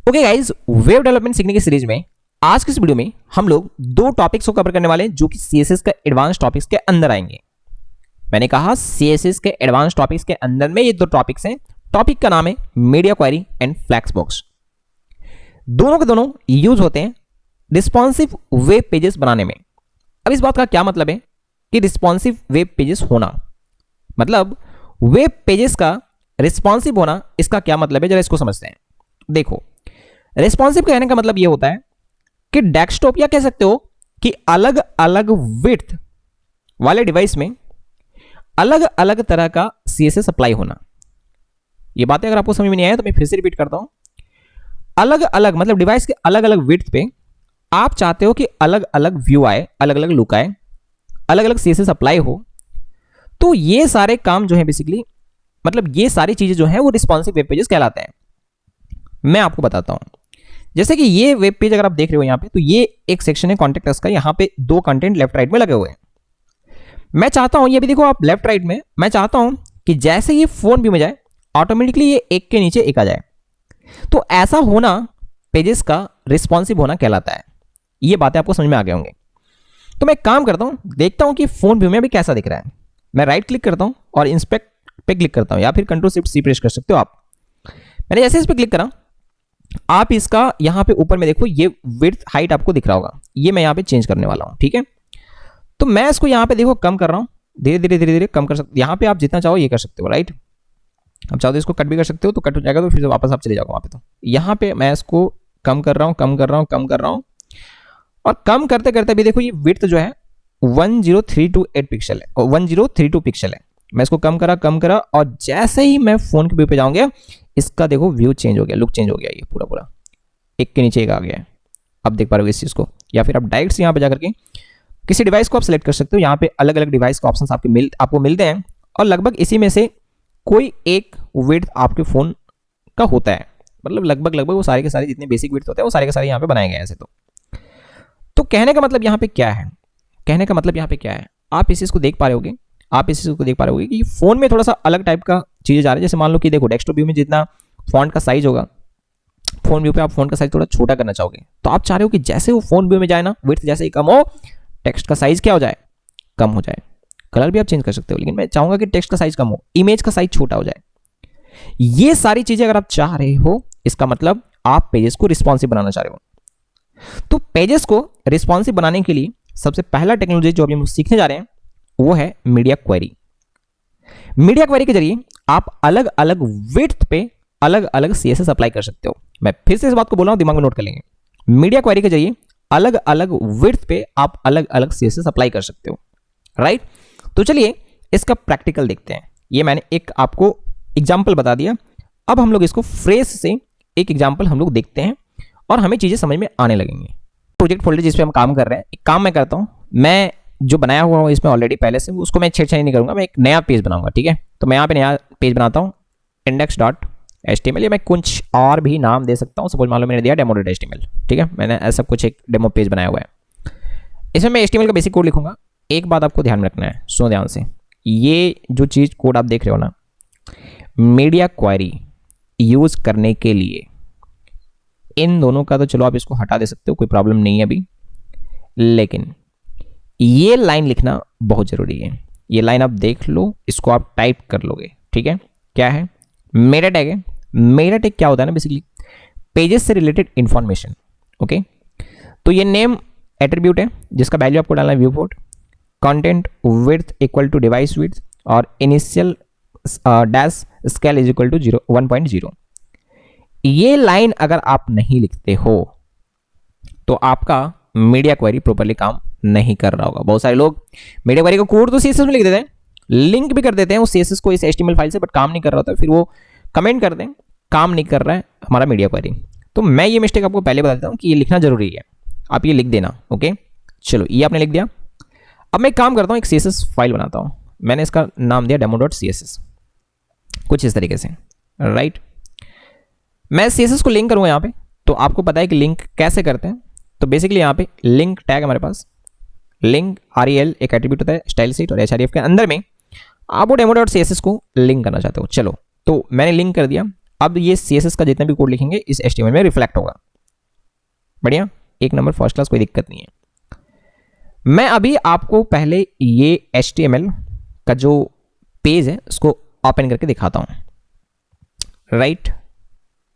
Okay guys, web development सीखने की series में आज की इस वीडियो में हम लोग दो टॉपिक्स को कवर करने वाले हैं जो कि सीएसएस के एडवांस टॉपिक्स के अंदर आएंगे। मैंने कहा सीएसएस के एडवांस टॉपिक्स के अंदर में ये दो टॉपिक्स हैं। टॉपिक का नाम है मीडिया क्वेरी एंड फ्लैक्सबॉक्स। दोनों के दोनों यूज होते हैं रिस्पॉन्सिव वेब पेजेस बनाने में। अब इस बात का क्या मतलब है कि रिस्पॉन्सिव वेब पेजेस होना, मतलब वेब पेजेस का रिस्पॉन्सिव होना, इसका क्या मतलब है, जरा इसको समझते हैं। देखो, रिस्पॉन्सिव कहने का मतलब यह होता है कि डेस्कटॉप या कह सकते हो कि अलग अलग विड्थ वाले डिवाइस में अलग अलग तरह का सीएसएस अप्लाई होना। ये बातें अगर आपको समझ में नहीं आया तो मैं फिर से रिपीट करता हूं। अलग अलग मतलब डिवाइस के अलग अलग विड्थ पे आप चाहते हो कि अलग अलग व्यू आए, अलग अलग लुक आए, अलग अलग सीएसएस अप्लाई हो, तो ये सारे काम जो है बेसिकली मतलब ये सारी चीजें जो है वो रिस्पॉन्सिव वेब पेजेस कहलाते हैं। मैं आपको बताता हूं, जैसे कि ये वेब पेज अगर आप देख रहे हो यहां पे, तो ये एक सेक्शन है कॉन्टेक्ट अस का। यहां पे दो कंटेंट लेफ्ट राइट में लगे हुए हैं। मैं चाहता हूं, ये भी देखो आप लेफ्ट राइट में, मैं चाहता हूं कि जैसे ये फोन व्यू में जाए ऑटोमेटिकली ये एक के नीचे एक आ जाए। तो ऐसा होना पेजेस का रिस्पॉन्सिव होना कहलाता है। ये बातें आपको समझ में आ गए होंगे। तो मैं एक काम करता हूं, देखता हूं कि फोन व्यू में अभी कैसा दिख रहा है। मैं राइट क्लिक करता हूं और इंस्पेक्ट पे क्लिक करता हूं, या फिर कंट्रोल शिफ्ट सी प्रेस कर सकते हो आप। मैंने जैसे इस पे क्लिक करा, आप इसका यहां पे ऊपर में देखो ये विड्थ हाइट आपको दिख रहा होगा। ये मैं यहां पे चेंज करने वाला हूं, ठीक है। तो मैं इसको यहां पे देखो कम कर रहा हूं, धीरे धीरे कम कर सकते। यहां पे आप जितना चाहो ये कर सकते हो, राइट। अब चाहो तो इसको कट भी कर सकते हो, तो कट हो जाएगा तो फिर से वापस आप चले जाओगे वहां पे। तो यहां पे मैं इसको कम कर रहा हूं, कम कर रहा हूं, और कम करते करते भी देखो ये विड्थ जो है 10328 पिक्सल है और 1032 पिक्सल है। मैं इसको कम करा और जैसे ही मैं फोन के व्यू पे जाऊंगा, इसका देखो व्यू चेंज हो गया, लुक चेंज हो गया। ये पूरा एक के नीचे एक आ गया है। अब देख पा रहे हो इस चीज को। या फिर आप डायरेक्ट यहाँ पे जाकर के किसी डिवाइस को आप सिलेक्ट कर सकते हो। यहाँ पे अलग अलग डिवाइस के ऑप्शंस आपको मिलते हैं, और लगभग इसी में से कोई एक विड्थ आपके फोन का होता है। मतलब लगभग वो सारे के सारे जितने बेसिक विड्थ होते हैं वो सारे के सारे यहाँ पे बनाए गए हैं ऐसे। तो कहने का मतलब यहाँ पे क्या है, आप इस चीज को देख पा रहे होगे, कि फोन में थोड़ा सा अलग टाइप का चीजें जा रही है। जैसे मान लो कि देखो डेस्कटॉप व्यू में जितना फॉन्ट का साइज होगा, फोन व्यू पे आप फोन का साइज थोड़ा छोटा करना चाहोगे, तो आप चाह रहे हो कि जैसे वो फोन व्यू में जाए ना, विड्थ जैसे ही कम हो, टेक्स्ट का साइज क्या हो जाए, कम हो जाए। कलर भी आप चेंज कर सकते हो, लेकिन मैं चाहूंगा कि टेक्स्ट का साइज कम हो, इमेज का साइज छोटा हो जाए। ये सारी चीजें अगर आप चाह रहे हो, इसका मतलब आप पेजेस को रिस्पॉन्सिव बनाना चाह रहे हो। तो पेजेस को रिस्पॉन्सिव बनाने के लिए सबसे पहला टेक्नोलॉजी जो अभी हम सीखने जा रहे हैं वो है मीडिया क्वेरी। मीडिया क्वेरी के जरिए आप अलग अलग विड्थ पे अलग अलग सीएसएस अप्लाई कर सकते हो। मैं फिर से इस बात को बोल रहा हूं, दिमाग में नोट कर लेंगे। मीडिया क्वेरी के जरिए अलग अलग विड्थ पे आप अलग अलग सीएसएस अप्लाई कर सकते हो, राइट। तो चलिए इसका प्रैक्टिकल देखते हैं। ये मैंने एक आपको एग्जाम्पल बता दिया। अब हम लोग इसको फ्रेज से एक एग्जाम्पल हम लोग देखते हैं और हमें चीजें समझ में आने लगेंगी। प्रोजेक्ट फोल्डर जिस पे हम काम कर रहे हैं, एक काम मैं करता हूं, मैं जो बनाया हुआ हूं इसमें ऑलरेडी पहले से, उसको मैं छेड़छाड़ी नहीं करूंगा, मैं एक नया पेज बनाऊंगा, ठीक है। तो मैं यहाँ पे नया पेज बनाता हूँ, index.html, या मैं कुछ और भी नाम दे सकता हूँ। सपोज मान लो मैंने दिया demo.html, ठीक है। मैंने ऐसा कुछ एक डेमो पेज बनाया हुआ है। इसमें मैं HTML का बेसिक कोड लिखूंगा। एक बात आपको ध्यान में रखना है, सुनो ध्यान से। ये जो चीज कोड आप देख रहे हो ना, मीडिया क्वेरी यूज करने के लिए इन दोनों का तो चलो आप इसको हटा दे सकते हो, कोई प्रॉब्लम नहीं है अभी, लेकिन ये लाइन लिखना बहुत जरूरी है। ये लाइन आप देख लो, इसको आप टाइप कर लोगे, ठीक है। क्या है? मेटा टैग है। मेटा टैग क्या होता है ना, बेसिकली पेजेस से रिलेटेड इंफॉर्मेशन, ओके। तो ये नेम एट्रीब्यूट है जिसका वैल्यू आपको डालना है viewport, content width equal to device width, और initial dash scale is equal to 1.0। ये लाइन अगर आप नहीं लिखते हो तो आपका मीडिया क्वेरी प्रॉपर्ली काम नहीं कर रहा होगा। बहुत सारे लोग मीडिया क्वेरी का कोड तो सीएसएस में लिख देते हैं, लिंक भी कर देते हैं उस सीएसएस को इस एचटीएमएल फाइल से, बट काम नहीं कर रहा होता, फिर वो कमेंट कर दें काम नहीं कर रहा है हमारा मीडिया क्वेरी। तो मैं ये मिस्टेक आपको पहले बता देता हूँ कि ये लिखना जरूरी है, आप ये लिख देना, ओके। चलो ये आपने लिख दिया। अब मैं एक काम करता हूँ, एक सीएसएस फाइल बनाता हूँ। मैंने इसका नाम दिया demo.css, कुछ इस तरीके से, राइट। मैं सीएसएस को लिंक करूंगा यहाँ पे। तो आपको पता है कि लिंक कैसे करते हैं। तो बेसिकली यहाँ पे लिंक टैग हमारे पास, लिंक REL एक एट्रीब्यूट होता है स्टाइल शीट, और href के अंदर में आप वो demo.css को लिंक करना चाहते हो। चलो तो मैंने लिंक कर दिया। अब ये CSS का जितना भी कोड लिखेंगे इस HTML में रिफ्लेक्ट होगा। बढ़िया, 1 नंबर, फर्स्ट क्लास, कोई दिक्कत नहीं है। मैं अभी आपको पहले ये HTML का जो पेज है उसको ओपन करके दिखाता हूं। राइट,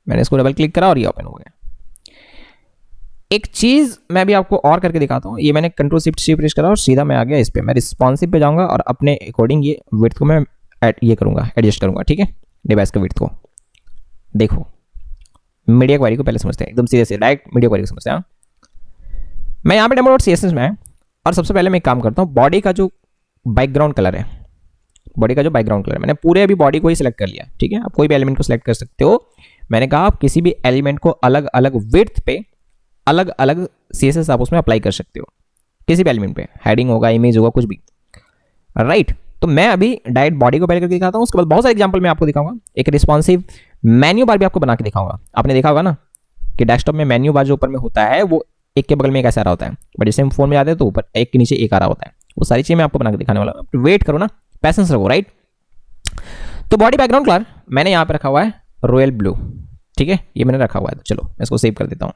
मैंने इसको डबल क्लिक करा और ये ओपन हो गया। एक चीज मैं भी आपको और करके दिखाता हूं। ये मैंने कंट्रोल शिफ्ट सी प्रेस करा और सीधा मैं आ गया इस पे। मैं रिस्पॉन्सिव पे जाऊंगा और अपने अकॉर्डिंग ये विड्थ को मैं ये करूंगा, एडजस्ट करूंगा। ठीक है, डिवाइस के विड्थ को देखो। मीडिया क्वेरी को पहले समझते हैं, एकदम सीधे से डायरेक्ट मीडिया क्वेरी को समझते हैं। मैं यहाँ पे demo.css में और सबसे पहले मैं एक काम करता हूँ, बॉडी का जो बैकग्राउंड कलर है, बॉडी का जो बैकग्राउंड कलर, मैंने पूरे अभी बॉडी को ही सिलेक्ट कर लिया। ठीक है, आप कोई भी एलिमेंट को सिलेक्ट कर सकते हो। मैंने कहा आप किसी भी एलिमेंट को अलग अलग विड्थ पे अलग अलग CSS आप उसमें अप्लाई कर सकते हो, किसी भी एलिमेंट पे, हेडिंग होगा, इमेज होगा, कुछ भी। राइट, तो मैं अभी डायरेक्ट बॉडी को पहले करके दिखाता हूँ, उसके बाद बहुत सारे एग्जांपल मैं आपको दिखाऊंगा। एक रिस्पॉन्सिव मेन्यू बार भी आपको बना के दिखाऊंगा। आपने देखा होगा ना कि डेस्कटॉप में मेन्यू बार जो ऊपर में होता है वो एक के बगल में एक ऐसा रहा होता है, बट जैसे हम फोन में जाते हैं तो ऊपर एक के नीचे एक आ रहा होता है। वो सारी चीजें मैं आपको बना के दिखाने वाला हूँ, वेट करो ना, पैसेंस रखो। राइट, तो बॉडी बैकग्राउंड कलर मैंने यहाँ पे रखा हुआ है रॉयल ब्लू। ठीक है, ये मैंने रखा हुआ है, तो चलो मैं इसको सेव कर देता हूँ।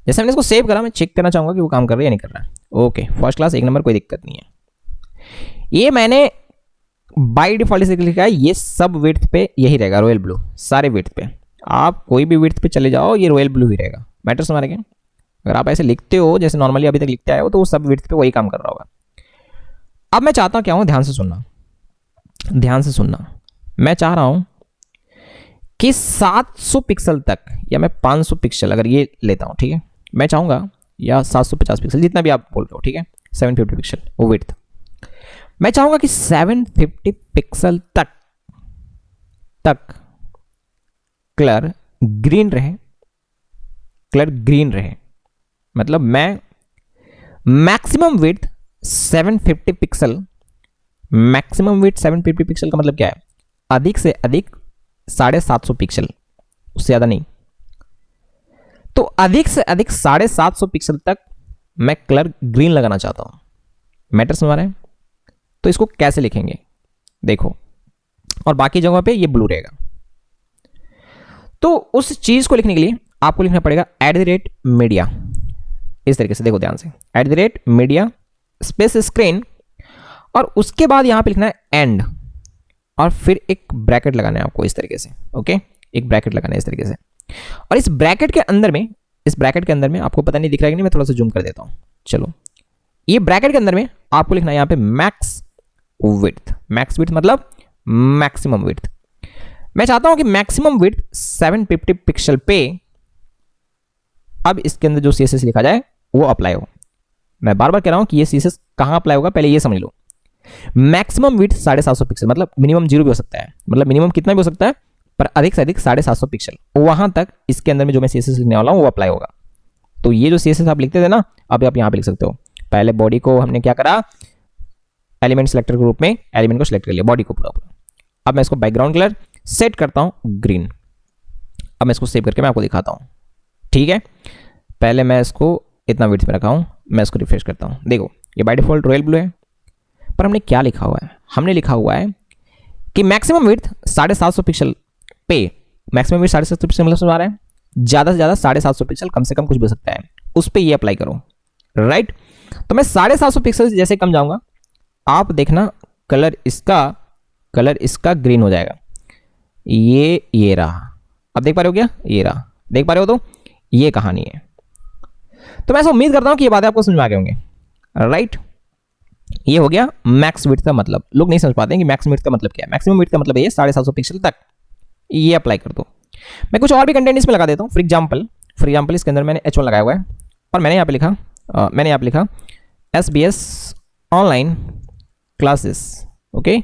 जैसे मैंने इसको सेव करा, मैं चेक करना चाहूंगा कि वो काम कर रहा है या नहीं कर रहा है। ओके, फर्स्ट क्लास, 1 नंबर, कोई दिक्कत नहीं है। ये मैंने बाय डिफॉल्ट से लिखा है, ये सब विड्थ पे यही रहेगा, रॉयल ब्लू, सारे विड्थ पे। आप कोई भी विड्थ पे चले जाओ, ये रॉयल ब्लू ही रहेगा। मैटर समझ रहे हैं? अगर आप ऐसे लिखते हो जैसे नॉर्मली अभी तक लिखते आए हो, तो वो सब विड्थ पे वही काम कर रहा होगा। अब मैं चाहता हूं क्या हूं, ध्यान से सुनना, ध्यान से सुनना। मैं चाह रहा हूं कि 700 पिक्सल तक, या मैं 500 पिक्सल अगर ये लेता हूं, ठीक है, मैं चाहूंगा, या 750 पिक्सल, जितना भी आप बोल रहे हो, ठीक है, 750 पिक्सल वो विड्थ। मैं चाहूंगा कि 750 पिक्सल तक कलर ग्रीन रहे, कलर ग्रीन रहे। मतलब मैं maximum width 750 pixel, maximum width 750 pixel का मतलब क्या है, अधिक से अधिक 750 पिक्सल, उससे ज्यादा नहीं। तो अधिक से अधिक 750 पिक्सल तक मैं कलर ग्रीन लगाना चाहता हूं। मैटर समझ रहे हैं? तो इसको कैसे लिखेंगे देखो, और बाकी जगहों पे ये ब्लू रहेगा। तो उस चीज को लिखने के लिए आपको लिखना पड़ेगा @media, इस तरीके से। देखो ध्यान से, @media स्पेस स्क्रीन, और उसके बाद यहां पे लिखना है एंड, और फिर एक ब्रैकेट लगाना है आपको इस तरीके से। ओके, एक ब्रैकेट लगाना है इस तरीके से। और इस ब्रैकेट के अंदर में, इस ब्रैकेट के अंदर में आपको पता नहीं दिख रहा है कि नहीं, मैं थोड़ा सा जूम कर देता हूं। चलो, ये ब्रैकेट के अंदर में आपको लिखना है यहां पे मैक्स विड्थ। मैक्स विड्थ मतलब मैक्सिमम विड्थ। मैं चाहता हूं कि मैक्सिमम विड्थ 750 पिक्सल पे अब इसके अंदर जो CSS लिखा जाए वो अप्लाई हो। मैं बार बार कह रहा हूं कि ये CSS कहां अप्लाई होगा, पहले ये समझ लो। मैक्सिमम विड्थ 750 पिक्सल, मतलब मिनिमम 0 भी हो सकता है, मतलब मिनिमम कितना भी हो सकता है, पर अधिक से अधिक 750 पिक्सल, वहां तक इसके अंदर में जो मैं CSS लिखने वाला हूं वो अप्लाई होगा। तो ये जो CSS आप लिखते थे ना, अब आप यहां पे लिख सकते हो। पहले बॉडी को हमने क्या करा, एलिमेंट सेलेक्टर के रूप में एलिमेंट को सिलेक्ट कर लिया, बॉडी को पूरा पूरा। अब मैं इसको बैकग्राउंड कलर सेट करता हूं ग्रीन। अब मैं इसको सेव करके मैं आपको दिखाता हूं। ठीक है, पहले मैं इसको इतना विड्थ में रखा हूं, मैं इसको रिफ्रेश करता हूं। देखो ये बाय डिफॉल्ट रॉयल ब्लू है, पर हमने क्या लिखा हुआ है, हमने लिखा हुआ है कि मैक्सिमम विड्थ 750 पिक्सल पे, मैक्सिमम विड्थ 750 पिक्सल मतलब समझ आ रहा है, ज्यादा से ज्यादा 750 पिक्सल, कम से कम कुछ भी हो सकता है, उस पर ये अप्लाई करो। राइट, तो मैं 750 पिक्सल जैसे कम जाऊंगा, आप देखना कलर इसका ग्रीन हो जाएगा। ये रहा, अब देख पा रहे हो क्या, ये रहा, देख पा रहे हो? तो ये कहानी है। तो मैं ऐसा उम्मीद करता हूं कि ये बातें आपको समझ में आ गए होंगे। राइट, ये हो गया मैक्स विड्थ का मतलब। लोग नहीं समझ पाते हैं कि मैक्सिमम विड्थ का मतलब क्या है। मैक्सिमम विड्थ का मतलब ये 750 पिक्सल तक, ये अप्लाई कर दो। मैं कुछ और भी कंटेंट इसमें लगा देता हूं। फॉर एग्जाम्पल इसके अंदर मैंने H1 लगाया हुआ है, और मैंने यहाँ पे लिखा SBS ऑनलाइन क्लासेस। ओके,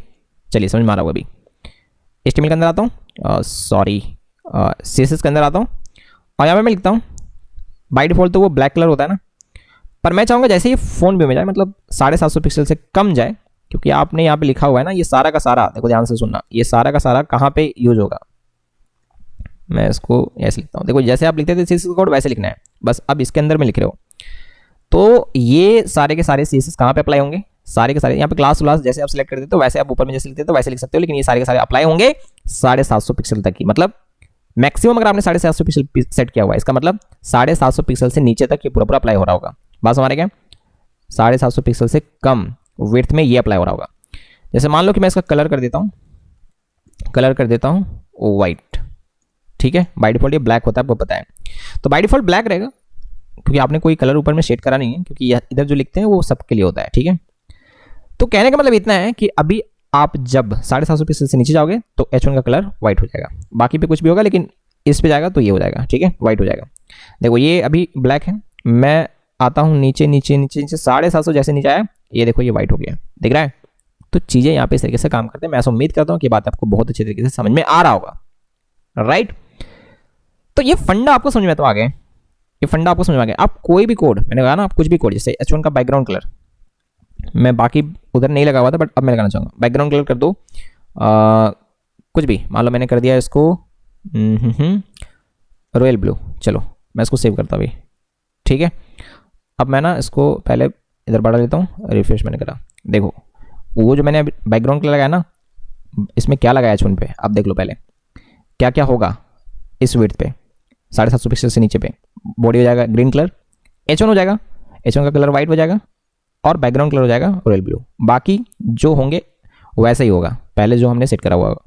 चलिए समझ में आ रहा होगा। अभी HTML के अंदर आता हूँ, CSS के अंदर आता हूँ, और यहाँ पे मैं लिखता हूँ, बाय डिफॉल्ट तो वो ब्लैक कलर होता है ना, पर मैं चाहूँगा जैसे ये फोन व्यू में जाए, मतलब 750 पिक्सल से कम जाए, क्योंकि आपने यहाँ पे लिखा हुआ है ना, ये सारा का सारा, देखो ध्यान से सुनना, ये सारा का सारा कहाँ पे यूज होगा। मैं इसको ऐसे लिखता हूँ, देखो जैसे आप लिखते थे CSS कोड वैसे लिखना है, बस अब इसके अंदर में लिख रहे हो। तो ये सारे के सारे CSS कहाँ पे अप्लाई होंगे, सारे के सारे यहाँ पे क्लास जैसे आप सिलेक्ट करते हो वैसे आप ऊपर में जैसे लिखते हो वैसे लिख सकते हो, लेकिन ये सारे के सारे अप्लाई होंगे 750 पिक्सल तक की, मतलब मैक्सिमम अगर आपने 750 पिक्सल सेट किया हुआ है, इसका मतलब 750 पिक्सल से नीचे तक ये पूरा पूरा अप्लाई हो रहा होगा। बात हमारे क्या, 750 पिक्सल से कम विड्थ में ये अप्लाई हो रहा होगा। जैसे मान लो कि मैं इसका कलर कर देता हूँ, कलर कर देता हूँ वाइट, ठीक है। बाय डिफॉल्ट ये ब्लैक होता है, आपको पता है, तो बाय डिफॉल्ट ब्लैक रहेगा क्योंकि आपने कोई कलर ऊपर में शेड करा नहीं है, क्योंकि इधर जो लिखते हैं वो सबके लिए होता है, ठीक है। तो कहने का मतलब इतना है कि अभी आप जब 750 पिक्सल से नीचे जाओगे तो H1 का कलर व्हाइट हो जाएगा, बाकी पे कुछ भी होगा लेकिन इस पे जाएगा तो ये हो जाएगा, ठीक है, व्हाइट हो जाएगा। देखो ये अभी ब्लैक है, मैं आता हूँ नीचे नीचे नीचे नीचे 750 जैसे नीचे आया, ये देखो ये व्हाइट हो गया, दिख रहा है। तो चीज़ें यहाँ पे इस तरीके से काम करते हैं। मैं ऐसा उम्मीद करता हूँ कि बात आपको बहुत अच्छे तरीके से समझ में आ रहा होगा, राइट। तो ये फंडा आपको समझ में तो आ गए, ये फंडा आपको समझ में आ गया। आप कोई भी कोड, मैंने कहा ना, आप कुछ भी कोड, जैसे H1 का बैकग्राउंड कलर, मैं बाकी उधर नहीं लगा हुआ था बट अब मैं लगाना चाहूँगा, बैकग्राउंड कलर कर दो कुछ भी, मान लो मैंने कर दिया इसको रॉयल ब्लू, चलो मैं इसको सेव करता हूँ अभी, ठीक है। अब मैं ना इसको पहले इधर बढ़ा लेता हूँ, रिफ्रेश मैंने करा, देखो वो जो मैंने बैकग्राउंड कलर लगाया ना, इसमें क्या लगाया H1 पे, अब देख लो पहले क्या क्या होगा इस विड्थ पे, 750 पिक्सल से नीचे पे। बॉडी हो जाएगा ग्रीन कलर, H1 हो जाएगा, H1 का कलर वाइट हो जाएगा और बैकग्राउंड कलर हो जाएगा रॉयल ब्लू। बाकी जो होंगे वैसा ही होगा पहले जो हमने सेट करा हुआ होगा।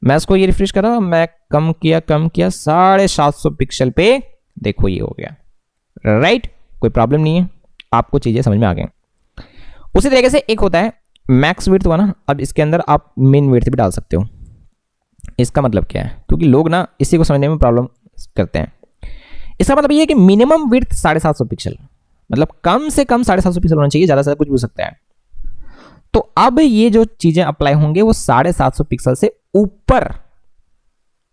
मैं इसको ये रिफ्रेश करा, मैं कम किया 750 पिक्सल पे, देखो ये हो गया, राइट। कोई प्रॉब्लम नहीं है, आपको चीज़ें समझ में आ गई। उसी तरीके से एक होता है मैक्स विड्थ हुआ ना, अब इसके अंदर आप मिन विड्थ भी डाल सकते हो। इसका मतलब क्या है, क्योंकि लोग ना इसी को समझने में प्रॉब्लम करते हैं। इसका मतलब ये है कि मिनिमम विड्थ 750 पिक्सल, मतलब कम से कम 750 पिक्सल होना चाहिए, ज़्यादा से ज़्यादा कुछ भी हो सकता है। तो अब ये जो चीज़ें अप्लाई होंगे वो 750 पिक्सल से ऊपर,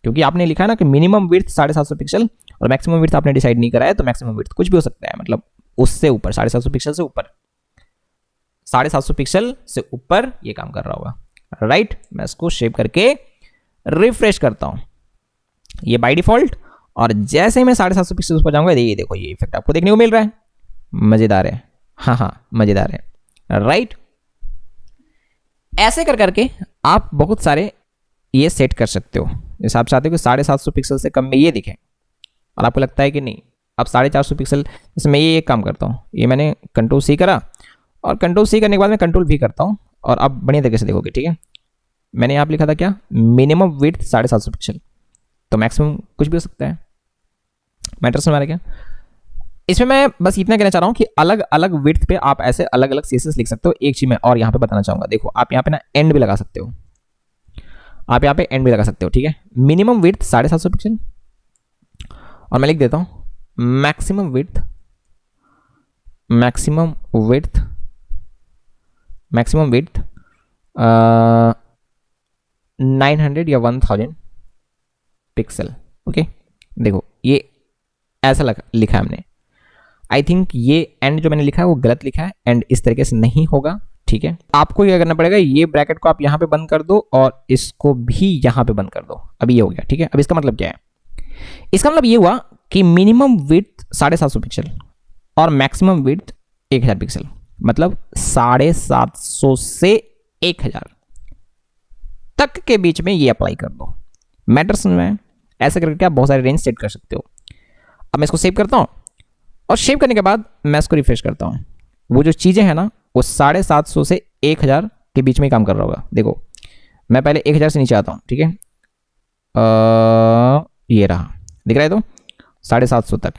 क्योंकि आपने लिखा है ना कि मिनिमम विड्थ 750 पिक्सल और मैक्सिमम विड्थ आपने डिसाइड नहीं करा है, तो मैक्सिमम विड्थ कुछ भी हो सकता है, मतलब उससे ऊपर 750 पिक्सल से ऊपर, 750 पिक्सल से ऊपर ये काम कर रहा होगा, राइट। मैं इसको शेप करके रिफ्रेश करता हूं, ये बाय डिफॉल्ट, और जैसे ही मैं 750 पिक्सल पर जाऊंगा, ये देखो ये इफेक्ट आपको देखने को मिल रहा है, मजेदार है, हाँ मजेदार है, राइट। ऐसे कर करके आप बहुत सारे ये सेट कर सकते हो। जैसे आप चाहते हो कि 750 पिक्सल से कम में ये दिखे और आपको लगता है कि नहीं अब 450 पिक्सल, जैसे मैं ये एक काम करता हूँ, ये मैंने कंट्रोल सी करा और कंट्रोल सी करने के बाद मैं कंट्रोल भी करता हूँ, और अब बढ़िया तरीके से देखोगे, ठीक है। मैंने यहाँ लिखा था क्या, मिनिमम विड्थ 750 पिक्सल, तो मैक्सिमम कुछ भी हो सकता है, मैटर समझ आ रहा है क्या। इसमें मैं बस इतना कहना चाह रहा हूँ कि अलग अलग विड्थ पे आप ऐसे अलग अलग सीएसएस लिख सकते हो। एक चीज मैं और यहाँ पे बताना चाहूंगा, देखो आप यहाँ पे ना एंड भी लगा सकते हो, आप यहाँ पे एंड भी लगा सकते हो, ठीक है। मिनिमम विड्थ 750 पिक्सल और मैं लिख देता हूँ मैक्सिमम विड्थ 900 या 1000 पिक्सल, ओके। देखो ये ऐसा लिखा है हमने, आई थिंक ये एंड जो मैंने लिखा है वो गलत लिखा है, एंड इस तरीके से नहीं होगा, ठीक है। आपको क्या करना पड़ेगा, ये ब्रैकेट को आप यहाँ पे बंद कर दो और इसको भी यहाँ पे बंद कर दो, अभी ये हो गया, ठीक है। अब इसका मतलब क्या है, इसका मतलब ये हुआ कि मिनिमम विड्थ 750 पिक्सल और मैक्सिमम विड्थ 1000 पिक्सल, मतलब 750 से 1000 तक के बीच में ये अप्लाई कर दो, मैटर समझ में। ऐसे करके आप बहुत सारे रेंज सेट कर सकते हो। अब मैं इसको सेव करता हूँ और सेव करने के बाद मैं इसको रिफ्रेश करता हूँ, वो जो चीज़ें हैं ना वो 750 से 1000 के बीच में ही काम कर रहा होगा। देखो मैं पहले 1000 से नीचे आता हूँ, ठीक है, ये रहा, दिख रहा है, तो 750 तक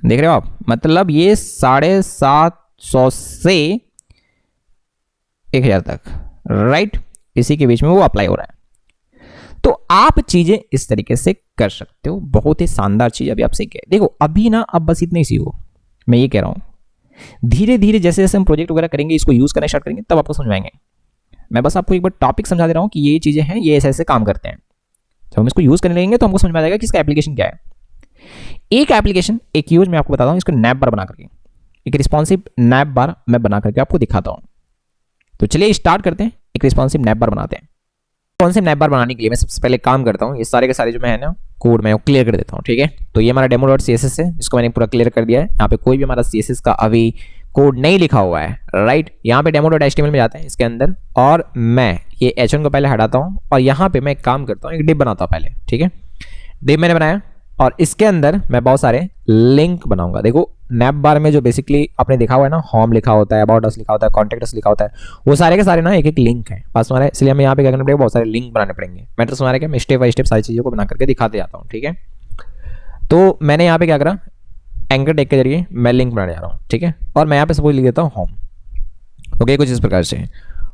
देख रहे हो आप, मतलब ये 750 से 1000 तक, राइट, इसी के बीच में वो अप्लाई हो रहा है। तो आप चीजें इस तरीके से कर सकते हो, बहुत ही शानदार चीज अभी आप सीख गए। देखो अभी ना अब बस इतना ही सीखो, मैं ये कह रहा हूं, धीरे धीरे जैसे जैसे हम प्रोजेक्ट वगैरह करेंगे, इसको यूज करना स्टार्ट करेंगे, तब आपको समझ आएंगे। मैं बस आपको एक बार टॉपिक समझा दे रहा हूं कि ये चीजें हैं, ये ऐसे ऐसे काम करते हैं। जब हम इसको यूज करने लगेंगे तो हमको समझ में आ जाएगा कि इसका एप्लीकेशन क्या है। एक एप्लीकेशन, एक यूज मैं आपको बताता हूँ, इसको नैप बार बना करके, एक रिस्पॉन्सिव नैप बार मैं बना करके आपको दिखाता हूँ। तो चलिए स्टार्ट करते हैं, एक रिस्पॉन्सिव नैप बार बनाते हैं। रिस्पॉन्सिव नैप बार बनाने के लिए मैं सबसे पहले काम करता हूँ, ये सारे के सारे जो मैं है ना कोड मैं वो क्लियर कर देता हूँ, ठीक है। तो ये हमारा demo.css है, इसको मैंने पूरा क्लियर कर दिया है। यहाँ पे कोई भी हमारा CSS का अभी कोड नहीं लिखा हुआ है, राइट। यहाँ पे demo.html में जाते हैं इसके अंदर, और मैं ये h1 को पहले हटाता हूँ और यहाँ पे मैं एक काम करता हूँ, एक डिव बनाता हूँ पहले, ठीक है। डिव मैंने बनाया और इसके अंदर मैं बहुत सारे लिंक बनाऊंगा। देखो नैप बार में जो बेसिकली आपने देखा हुआ है ना, होम लिखा होता है, अबाउट अस लिखा होता है, कॉन्टेक्ट अस लिखा होता है, वो सारे के सारे ना एक एक लिंक है पास हमारे, इसलिए हमें यहाँ पे क्या करना पड़ेगा, बहुत सारे लिंक बनाने पड़ेंगे। मैं तो तुम्हारे क्या, मैं स्टेप बाय स्टेप सारी चीज़ों को बना करके दिखाते जाता हूँ, ठीक है। तो मैंने यहाँ पे क्या करा, एंकर टैग के जरिए मैं लिंक बनाने जा रहा हूँ, ठीक है। और मैं यहाँ पे सपोज लिख देता हूँ होम, ओके, कुछ इस प्रकार से।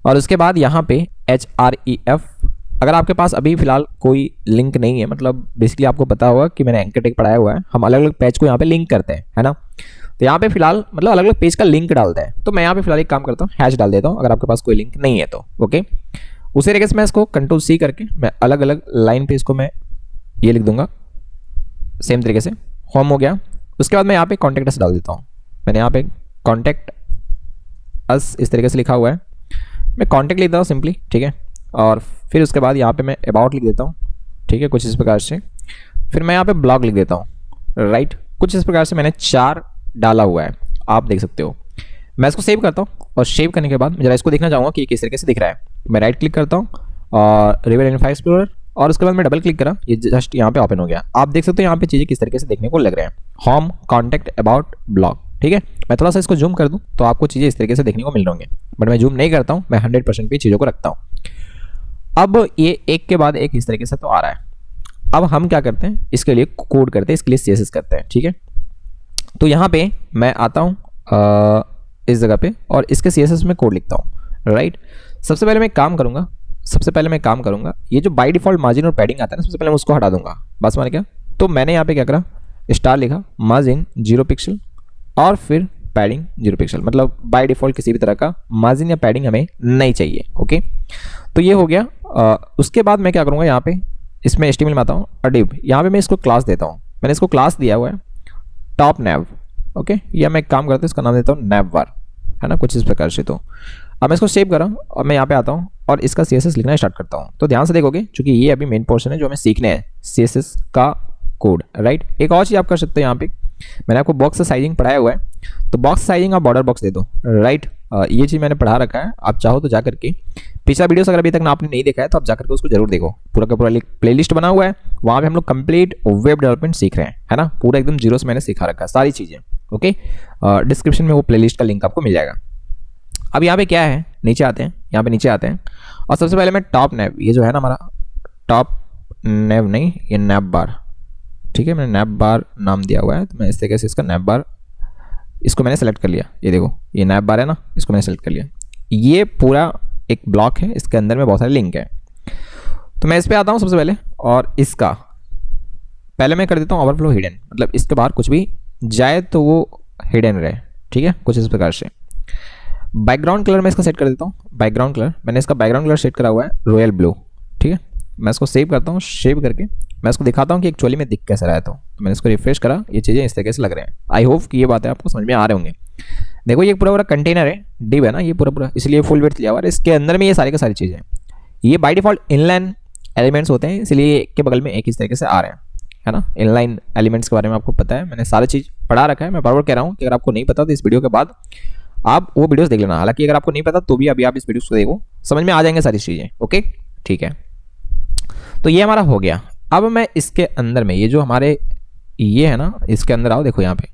और उसके बाद यहाँ पे href, अगर आपके पास अभी फिलहाल कोई लिंक नहीं है, मतलब बेसिकली आपको पता होगा कि मैंने एंकर टैग पढ़ाया हुआ है, हम अलग अलग पेज को यहाँ पे लिंक करते हैं, है ना। तो यहाँ पे फिलहाल मतलब अलग अलग पेज का लिंक डालते हैं, तो मैं यहाँ पे फिलहाल एक काम करता हूँ, हैश डाल देता हूँ अगर आपके पास कोई लिंक नहीं है तो, ओके। उसी तरीके से मैं इसको Ctrl+C करके मैं अलग अलग लाइन पे इसको मैं ये लिख दूंगा सेम तरीके से, होम हो गया। उसके बाद मैं यहाँ पे कॉन्टेक्ट अस डाल देता हूँ, मैंने यहाँ पे कॉन्टेक्ट अस इस तरीके से लिखा हुआ है, मैं कॉन्टेक्ट लिख देता हूँ सिंपली, ठीक है। और फिर उसके बाद यहाँ पे मैं अबाउट लिख देता हूँ, ठीक है, कुछ इस प्रकार से। फिर मैं यहाँ पे ब्लॉग लिख देता हूँ, राइट, कुछ इस प्रकार से मैंने 4 डाला हुआ है, आप देख सकते हो। मैं इसको सेव करता हूँ और सेव करने के बाद मैं जरा इसको देखना चाहूँगा कि किस तरीके से दिख रहा है। मैं राइट क्लिक करता हूँ और रिवर इन्फो एक्सप्लोरर, और उसके बाद मैं डबल क्लिक करा, ये जस्ट यहाँ पे ओपन हो गया। आप देख सकते हो यहाँ पे चीज़ें किस तरीके से देखने को लग रहे हैं, होम, कॉन्टेक्ट, अबाउट, ब्लॉग, ठीक है। मैं थोड़ा सा इसको जूम कर दूँ तो आपको चीज़ें इस तरीके से देखने को मिल रही होंगे, बट मैं जूम नहीं करता हूँ, मैं 100% पे चीज़ों को रखता हूँ। अब ये एक के बाद एक इस तरीके से तो आ रहा है। अब हम क्या करते हैं, इसके लिए कोड करते हैं, इसके लिए CSS करते हैं, ठीक है। तो यहाँ पे मैं आता हूँ इस जगह पे और इसके CSS में कोड लिखता हूँ, राइट। सबसे पहले मैं काम करूँगा, ये जो बाय डिफॉल्ट मार्जिन और पैडिंग आता है ना, सबसे पहले मैं उसको हटा दूंगा, बस माने क्या। तो मैंने यहाँ पे क्या करा, स्टार लिखा, मार्जिन 0 पिक्सल और फिर पैडिंग 0 पिक्सल, मतलब बाय डिफॉल्ट किसी भी तरह का मार्जिन या पैडिंग हमें नहीं चाहिए, ओके। तो ये हो गया। उसके बाद मैं क्या करूँगा, यहाँ पे इसमें HTML में आता हूँ और डिव, यहाँ पे मैं इसको क्लास देता हूँ, मैंने इसको क्लास दिया हुआ है टॉप नैव, ओके। या मैं एक काम करता हूँ, इसका नाम देता हूँ नैवबार, है ना, कुछ इस प्रकार से। तो अब मैं इसको सेव कर रहा हूँ और मैं यहाँ पे आता हूँ और इसका CSS लिखना स्टार्ट करता हूँ। तो ध्यान से देखोगे, क्योंकि ये अभी मेन पोर्शन है जो हमें सीखने हैं CSS का कोड, राइट। एक और चीज़ आप कर सकते हो, यहाँ पे मैंने आपको बॉक्स साइजिंग पढ़ाया हुआ है, तो बॉक्स साइजिंग आप बॉर्डर बॉक्स दे दो, राइट। ये चीज़ मैंने पढ़ा रखा है, आप चाहो तो जा करके पिछला वीडियोस अगर अभी तक आपने नहीं देखा है तो आप जाकर के उसको जरूर देखो, पूरा का पूरा प्लेलिस्ट बना हुआ है, वहाँ पे हम लोग कंप्लीट वेब डेवलपमेंट सीख रहे हैं, है ना, पूरा एकदम जीरो से मैंने सिखा रखा है सारी चीज़ें, ओके। डिस्क्रिप्शन में वो प्लेलिस्ट का लिंक आपको मिल जाएगा। अब यहाँ पे क्या है, नीचे आते हैं, यहाँ पे नीचे आते हैं और सबसे पहले मैं टॉप नैव, ये जो है ना हमारा टॉप नैव नहीं, ये नैप बार, ठीक है, मैंने नैप बार नाम दिया हुआ है, तो मैं इस तरीके से इसका नैप बार, इसको मैंने सेलेक्ट कर लिया, ये देखो ये नैप बार है ना, इसको मैंने सेलेक्ट कर लिया। ये पूरा एक ब्लॉक है, इसके अंदर में बहुत सारे लिंक है। तो मैं इस पर आता हूँ सबसे पहले, और इसका पहले मैं कर देता हूँ ओवरफ्लो हिडन, मतलब इसके बाहर कुछ भी जाए तो वो हिडन रहे, ठीक है, कुछ इस प्रकार से। बैकग्राउंड कलर मैं इसका सेट कर देता हूँ, बैकग्राउंड कलर मैंने इसका बैकग्राउंड कलर सेट करा हुआ है रॉयल ब्लू, ठीक है। मैं इसको सेव करता हूँ, सेव करके मैं इसको दिखाता हूँ कि एक्चुअली में दिख कैसा रहा है। तो मैंने इसको रिफ्रेश करा, ये चीज़ें इस तरीके से लग रहे हैं। आई होप कि ये बातें आपको समझ में आ रहे होंगे। देखो ये पूरा कंटेनर है, डिव है ना, ये पूरा इसलिए फुल वेट लिया हुआ है, इसके अंदर में ये सारी की सारी चीज़ें, ये बाय डिफॉल्ट इनलाइन एलिमेंट्स होते हैं, इसलिए एक के बगल में एक इस तरीके से आ रहे हैं, है ना। इनलाइन एलिमेंट्स के बारे में आपको पता है, मैंने सारी चीज़ पढ़ा रखा है। मैं बार बार कह रहा हूँ कि अगर आपको नहीं पता तो इस वीडियो के बाद आप वो वीडियोस देख लेना। हालांकि अगर आपको नहीं पता तो भी अभी आप इस वीडियो को देखो, समझ में आ जाएंगे सारी चीज़ें, ओके, ठीक है। तो ये हमारा हो गया। अब मैं इसके अंदर में ये जो हमारे ये है ना, इसके अंदर आओ, देखो यहाँ पे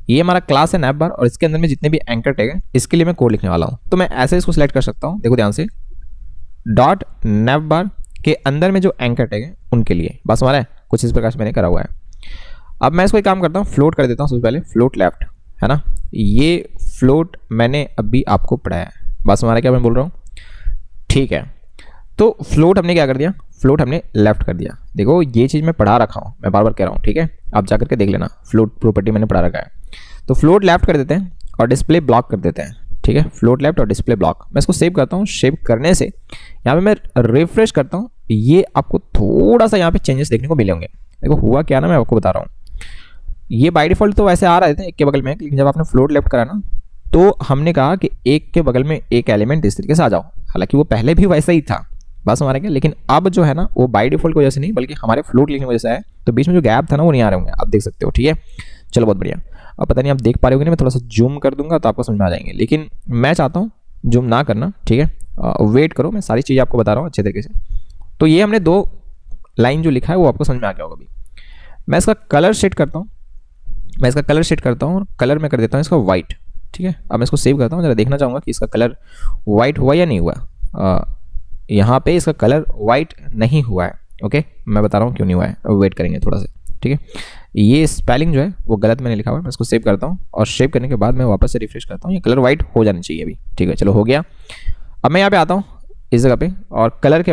ये हमारा क्लास है नैप बार, और इसके अंदर में जितने भी एंकर टैग है इसके लिए मैं कोड लिखने वाला हूँ। तो मैं ऐसे इसको सिलेक्ट कर सकता हूँ, देखो ध्यान से, डॉट नैप बार के अंदर में जो एंकर टैग है उनके लिए, बस हमारा है, कुछ इस प्रकार से मैंने करा हुआ है। अब मैं इसको एक काम करता हूँ, फ्लोट कर देता हूँ सबसे पहले, फ्लोट लेफ्ट, है ना, ये फ्लोट मैंने अभी आपको पढ़ाया है, बस हमारा क्या मैं बोल रहा हूँ, ठीक है। तो फ्लोट हमने क्या कर दिया, फ्लोट हमने लेफ्ट कर दिया। देखो ये चीज़ मैं पढ़ा रखा हूँ, मैं बार बार कह रहा हूँ, ठीक है, आप जाकर के देख लेना, फ्लोट प्रॉपर्टी मैंने पढ़ा रखा है। तो फ्लोट लेफ्ट कर देते हैं और डिस्प्ले ब्लॉक कर देते हैं, ठीक है, फ्लोट लेफ्ट और डिस्प्ले ब्लॉक। मैं इसको सेव करता हूँ, सेव करने से यहाँ पे मैं रिफ्रेश करता हूँ, ये आपको थोड़ा सा यहाँ पे चेंजेस देखने को मिले होंगे। देखो हुआ क्या ना, मैं आपको बता रहा हूँ, ये बाय डिफॉल्ट तो वैसे आ रहे थे एक के बगल में, लेकिन जब आपने फ्लोट लेफ्ट करा ना तो हमने कहा कि एक के बगल में एक एलिमेंट इस तरीके से आ जाओ। हालांकि वो पहले भी वैसा ही था, बस हमारे क्या, लेकिन अब जो है ना वो बाय डिफॉल्ट की वजह से नहीं बल्कि हमारे फ्लोट लिखने की वजह से है, तो बीच में जो गैप था ना वो नहीं आ रहे होंगे, आप देख सकते हो, ठीक है। चलो बहुत बढ़िया। अब पता नहीं आप देख पा रहे होगे ना, मैं थोड़ा सा जूम कर दूंगा तो आपको समझ में आ जाएंगे, लेकिन मैं चाहता हूँ जूम ना करना, ठीक है। वेट करो, मैं सारी चीज़ें आपको बता रहा हूँ अच्छे तरीके से। तो ये हमने 2 लाइन जो लिखा है वो आपको समझ में आ गया होगा। अभी मैं इसका कलर सेट करता हूँ, और कलर मैं कर देता हूँ इसका वाइट, ठीक है। अब मैं इसको सेव करता हूँ, जरा देखना चाहूँगा कि इसका कलर वाइट हुआ या नहीं हुआ। यहाँ पे इसका कलर वाइट नहीं हुआ है, ओके। मैं बता रहा हूँ क्यों नहीं हुआ है, वेट करेंगे थोड़ा सा, ठीक है। ये स्पेलिंग जो है वो गलत मैंने लिखा हुआ है, मैं इसको सेव करता हूँ और सेव करने के बाद मैं वापस से रिफ्रेश करता हूँ। ये कलर वाइट हो जाना चाहिए अभी, ठीक है। चलो हो गया। अब मैं यहाँ पे आता हूँ इस जगह पे, और कलर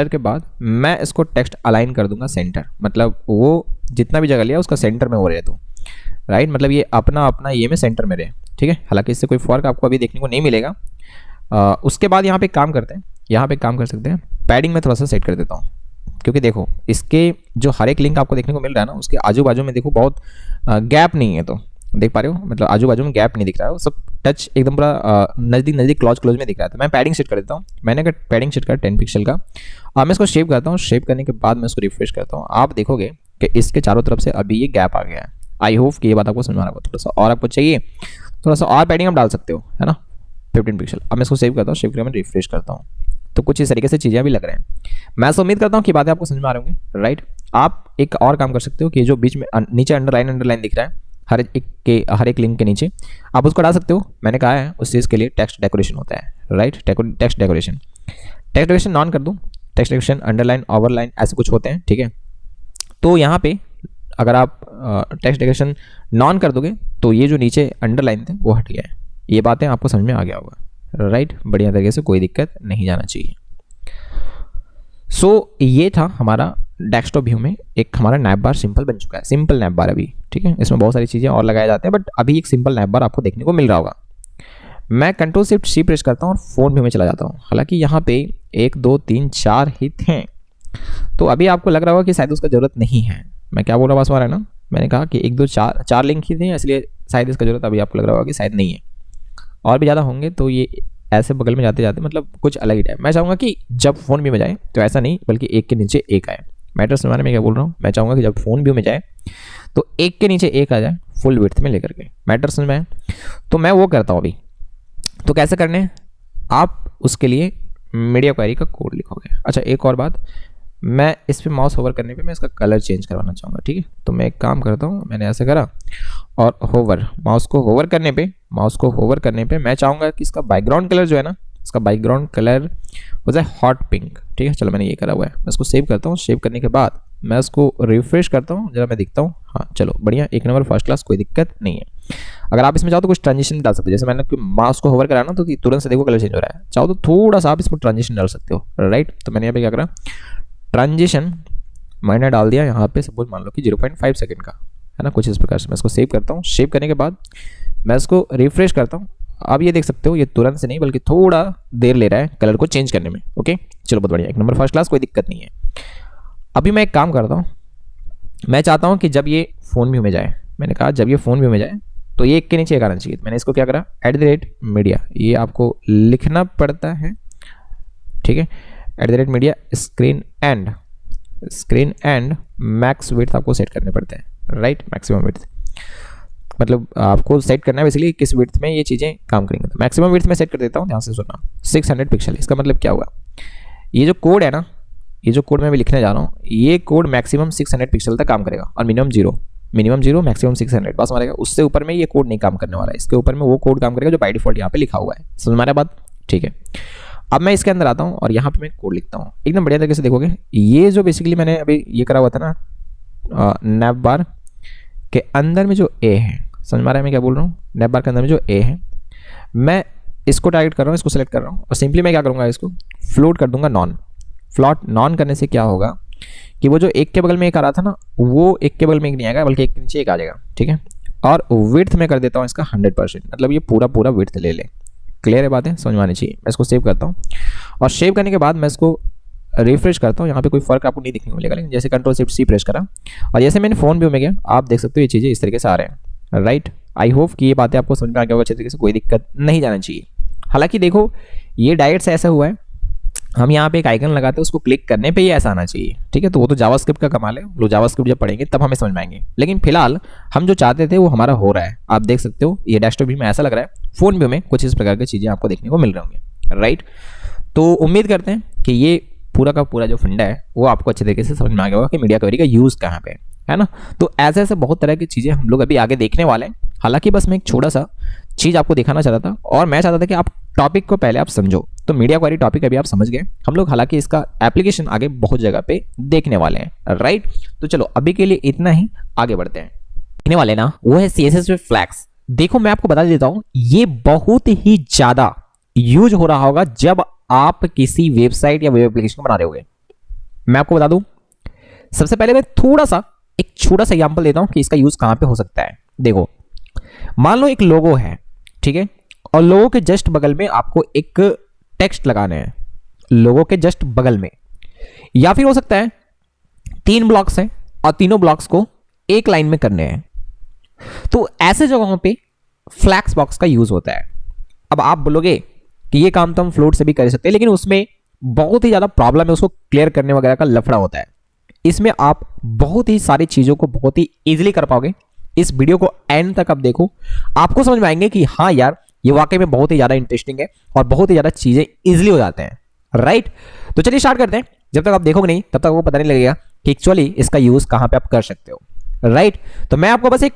के बाद मैं इसको टेक्स्ट अलाइन कर दूंगा सेंटर, मतलब वो जितना भी जगह लिया उसका सेंटर में हो रहे तो, राइट। मतलब ये अपना अपना ये में सेंटर में रहे, ठीक है। हालांकि इससे कोई फर्क आपको अभी देखने को नहीं मिलेगा। उसके बाद यहाँ पे काम करते हैं, यहाँ पे काम कर सकते हैं, पैडिंग में थोड़ा सा सेट कर देता हूँ, क्योंकि देखो इसके जो हर एक लिंक आपको देखने को मिल रहा है ना, उसके आजू बाजू में देखो बहुत गैप नहीं है, तो देख पा रहे हो, मतलब आजू बाजू में गैप नहीं दिख रहा है, वो सब टच एकदम पूरा नज़दीक क्लोज में दिख रहा है। तो मैं पैडिंग सेट कर देता हूँ। मैंने अगर पैडिंग सेट कर 10 पिक्सल का, अब मैं इसको शेप करता हूँ। शेप करने के बाद मैं इसको रिफ्रेश करता हूँ, आप देखोगे कि इसके चारों तरफ से अभी ये गैप आ गया है। आई होप कि ये बात आपको समझ में आ रहा होगा। थोड़ा सा और आपको चाहिए, थोड़ा सा और पैडिंग आप डाल सकते हो, है ना, 15 पिक्सल। अब मैं इसको सेव करता हूँ, सेव करके मैं रिफ्रेश करता हूँ, तो कुछ इस तरीके से चीज़ें अभी लग रहे हैं। मैं उम्मीद करता हूँ कि बातें आपको समझ में आ रही होंगी, राइट। आप एक और काम कर सकते हो कि जो बीच में नीचे अंडरलाइन दिख रहा है हर एक लिंक के नीचे, आप उसको डाल सकते हो। मैंने कहा है उस चीज़ के लिए टेक्स्ट डेकोरेशन होता है, राइट। टेक्स्ट डेकोरेशन नॉन कर दूँ, टेक्स्ट डेकोरेशन अंडरलाइन ओवरलाइन ऐसे कुछ होते हैं, ठीक है। तो यहाँ पे अगर आप टेक्स्ट डेकोरेशन नॉन कर दोगे तो ये जो नीचे अंडरलाइन थे वो हट गया है। ये बातें आपको समझ में आ गया होगा, राइट। बढ़िया तरीके से, कोई दिक्कत नहीं जाना चाहिए। सो ये था हमारा डेस्कटॉप व्यू में एक हमारा नैप बार सिंपल बन चुका है, सिंपल नैप बार अभी, ठीक है। इसमें बहुत सारी चीज़ें और लगाए जाते हैं, बट अभी एक सिंपल नैप बार आपको देखने को मिल रहा होगा। मैं Ctrl+Shift+C प्रेस करता हूँ और फोन व्यू में चला जाता हूँ। हालांकि यहाँ पे 1 2 3 4 ही थे, तो अभी आपको लग रहा होगा कि शायद उसका ज़रूरत नहीं है। मैं क्या बोल रहा हूँ, बात है ना, मैंने कहा कि 1 2 4 लिंक ही थे, इसलिए शायद इसका ज़रूरत अभी आपको लग रहा होगा कि शायद नहीं है। और भी ज़्यादा होंगे तो ये ऐसे बगल में जाते जाते मतलब कुछ अलग ही टाइप। मैं चाहूँगा कि जब फ़ोन व्यू में जाए तो ऐसा नहीं, बल्कि एक के नीचे एक आए। मैटर समझने में क्या बोल रहा हूँ, मैं चाहूँगा कि जब फ़ोन व्यू में जाए तो एक के नीचे एक आ जाए, फुल विड्थ में लेकर के। मैटर समझ में आए तो मैं वो करता हूँ अभी। तो कैसे करने हैं, आप उसके लिए मीडिया क्वेरी का कोड लिखोगे। अच्छा, एक और बात, मैं इस पर माउस होवर करने पे मैं इसका कलर चेंज करवाना चाहूँगा, ठीक है। तो मैं एक काम करता हूँ, मैंने ऐसे करा और होवर, माउस को होवर करने पे मैं चाहूँगा कि इसका बैकग्राउंड कलर जो है ना, इसका बैकग्राउंड कलर हो जाए हॉट पिंक, ठीक है। चलो मैंने ये करा हुआ है, मैं इसको सेव करता हूँ। सेव करने के बाद मैं इसको रिफ्रेश करता हूँ, जरा मैं दिखता हूँ, हाँ चलो बढ़िया, एक नंबर फर्स्ट क्लास, कोई दिक्कत नहीं है। अगर आप इसमें चाहो तो कुछ ट्रांजिशन डाल सकते हो, जैसे मैंने माउस को होवर करा ना तो तुरंत से देखो कलर चेंज हो रहा है। चाहो तो थोड़ा सा आप इसमें ट्रांजिशन डाल सकते हो, राइट। तो मैंने यहाँ पे क्या करा, ट्रांजिशन मैंने डाल दिया यहाँ पे, सपोज मान लो कि 0.5 सेकंड का, है ना, कुछ इस प्रकार से। मैं इसको सेव करता हूँ। सेव करने के बाद मैं इसको रिफ्रेश करता हूँ। अब ये देख सकते हो, ये तुरंत से नहीं बल्कि थोड़ा देर ले रहा है कलर को चेंज करने में, ओके। चलो बहुत बढ़िया, एक नंबर फर्स्ट क्लास, कोई दिक्कत नहीं है। अभी मैं एक काम करता हूँ, मैं चाहता हूँ कि जब ये फ़ोन व्यू में जाए, मैंने कहा जब ये फ़ोन व्यू में जाए तो ये एक के नीचे एक आना चाहिए। मैंने इसको क्या करा, @media, ये आपको लिखना पड़ता है, ठीक है। @media screen and max width आपको सेट करने पड़ते हैं, राइट। मैक्सिमम विड्थ मतलब आपको सेट करना है बेसिकली किस विड्थ में ये चीज़ें काम करेंगे। तो मैक्सिमम विड्थ में सेट कर देता हूँ, ध्यान से सुनना, 600 पिक्सल। इसका मतलब क्या हुआ, ये जो कोड है ना, ये जो कोड मैं अभी लिखने जा रहा हूँ, ये कोड मैक्सिमम 600 पिक्सल तक काम करेगा और मिनिमम जीरो मैक्सिमम 600 बस मारेगा। उससे ऊपर में ये कोड नहीं काम करने वाला है, इसके ऊपर में वो कोड काम करेगा जो बाय डिफॉल्ट यहाँ पे लिखा हुआ है। समझ में आ रहा बात, ठीक है। अब मैं इसके अंदर आता हूँ और यहाँ पे मैं कोड लिखता हूँ, एकदम बढ़िया तरीके से देखोगे। ये जो बेसिकली मैंने अभी ये करा हुआ था ना, नैप बार के अंदर में जो ए है, समझ में आ रहा है मैं क्या बोल रहा हूँ, नैप बार के अंदर में जो ए है, मैं इसको टारगेट कर रहा हूँ, इसको सेलेक्ट कर रहा हूँ और सिंपली मैं क्या करूँगा, इसको फ्लोट कर दूंगा नॉन। फ्लॉट नॉन करने से क्या होगा कि वो जो एक के बगल में एक आ रहा था ना, वो एक के बगल में एक नहीं आएगा बल्कि एक के नीचे एक आ जाएगा, ठीक है। और विड्थ में कर देता हूँ इसका 100%, मतलब ये पूरा विड्थ ले ले। क्लियर है बातें, समझ में आनी चाहिए। मैं इसको सेव करता हूँ और सेव करने के बाद मैं इसको रिफ्रेश करता हूँ। यहाँ पे कोई फर्क आपको नहीं दिखने को मिलेगा, लेकिन जैसे Ctrl+Shift+C प्रेस करा और जैसे मैंने फोन व्यू में गया, आप देख सकते हो ये चीज़ें इस तरीके से आ रहे हैं, राइट। आई होप कि ये बातें आपको समझ में आ गया होगा अच्छे तरीके से, कोई दिक्कत नहीं जाना चाहिए। हालांकि देखो ये डायरेक्ट से ऐसा हुआ है हम यहाँ पे एक आइकन लगाते हैं, उसको क्लिक करने पे ही ऐसा आना चाहिए, ठीक है। तो वो तो जावास्क्रिप्ट का कमाल है, वो जावास्क्रिप्ट जब पढ़ेंगे तब हमें समझ में आएंगे। लेकिन फिलहाल हम जो चाहते थे वो हमारा हो रहा है। आप देख सकते हो ये डैशबोर्ड व्यू में ऐसा लग रहा है, फोन व्यू में कुछ इस प्रकार की चीज़ें आपको देखने को मिल रही होंगी, राइट। तो उम्मीद करते हैं कि ये पूरा का पूरा जो फंडा है वो आपको अच्छे तरीके से समझ में आ गया होगा कि मीडिया क्वेरी का यूज़ कहाँ पे है ना। तो ऐसे ऐसे बहुत तरह की चीज़ें हम लोग अभी आगे देखने वाले हैं। हालांकि बस मैं एक छोटा सा चीज़ आपको दिखाना चाहता था, और मैं चाहता था कि आप टॉपिक को पहले आप समझो। तो मीडिया क्वेरी टॉपिक अभी आप समझ गए, हम लोग हालांकि इसका एप्लीकेशन आगे बहुत जगह पे देखने वाले हैं, राइट। तो चलो अभी के लिए इतना ही, आगे बढ़ते हैं। देखने वाले ना वो है CSS में फ्लैग्स। देखो मैं आपको बता देता हूं, ये बहुत ही ज्यादा यूज हो रहा होगा जब आप किसी वेबसाइट या वेब एप्लीकेशन बना रहे होगे। मैं आपको बता दूं, सबसे पहले मैं थोड़ा सा एक छोटा सा एग्जांपल देता हूं कि इसका यूज कहां पे हो सकता है। देखो मान लो एक लोगो है, ठीक है, और लोगो के जस्ट बगल में आपको एक टेक्स्ट लगाना है, लोगो के जस्ट बगल में। या फिर हो सकता है 3 ब्लॉक्स हैं और तीनों ब्लॉक्स को एक लाइन में करने हैं। तो ऐसे जगहों पे फ्लैक्स बॉक्स का यूज होता है। अब आप बोलोगे कि ये काम तो हम फ्लोट से भी कर सकते हैं, लेकिन उसमें बहुत ही ज्यादा प्रॉब्लम है, उसको क्लियर करने वगैरह का लफड़ा होता है। इसमें आप बहुत ही सारी चीजों को बहुत ही इजीली कर पाओगे। इस वीडियो को एंड तक आप देखो, आपको समझ में आएंगे कि हाँ यार ये वाकई में बहुत ही ज्यादा इंटरेस्टिंग है और बहुत ही ज्यादा चीजें इजीली हो जाते हैं, राइट। तो चलिए स्टार्ट करते हैं। जब तक आप देखोगे नहीं तब तक आपको पता नहीं लगेगा कि एक्चुअली इसका यूज कहां पे आप कर सकते हो, राइट। तो मैं आपको बस एक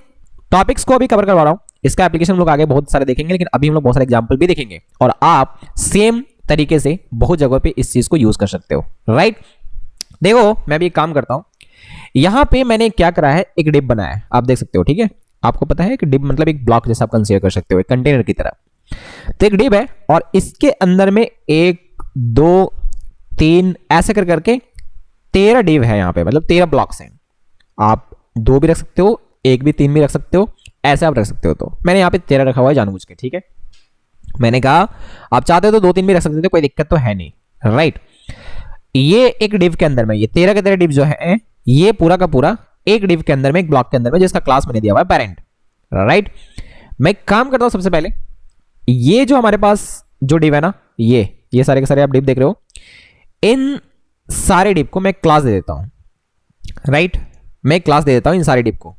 टॉपिक्स को अभी कवर करवा रहा हूं, इसका एप्लीकेशन हम लोग आगे बहुत सारे देखेंगे, लेकिन अभी हम लोग बहुत सारे एग्जाम्पल भी देखेंगे और आप सेम तरीके से बहुत जगह पे इस चीज को यूज कर सकते हो, राइट। देखो मैं भी एक काम करता हूं, यहां पे मैंने क्या करा है, एक डिप बनाया है, आप देख सकते हो, ठीक है। आपको पता है कि डिप मतलब एक ब्लॉक जैसा आप कंसीडर कर सकते हो, एक कंटेनर की तरह। तो एक डिप है और इसके अंदर में 1 2 3 ऐसे कर करके 13 डिव है यहाँ पे, मतलब 13 ब्लॉक्स हैं। आप 2 भी रख सकते हो, 1 भी, 3 भी रख सकते हो, ऐसे आप रख सकते हो। तो मैंने यहाँ पे 13 रखा हुआ है जानबूझ के, ठीक है। मैंने कहा आप चाहते हो तो 2-3 भी रख सकते हो, कोई दिक्कत तो है नहीं, राइट। ये एक डिव के अंदर में ये 13 के 13 डिव जो है, ये पूरा का पूरा एक डिव के अंदर में, एक ब्लॉक के अंदर में, जिसका क्लास मैंने दिया हुआ है पेरेंट, राइट। मैं काम करता हूं, सबसे पहले ये जो हमारे पास जो डिव है ना, ये सारे के सारे आप डिव देख रहे हो, इन सारे डिव को मैं क्लास दे देता हूं, राइट। मैं क्लास दे देता हूं इन सारे डिव को।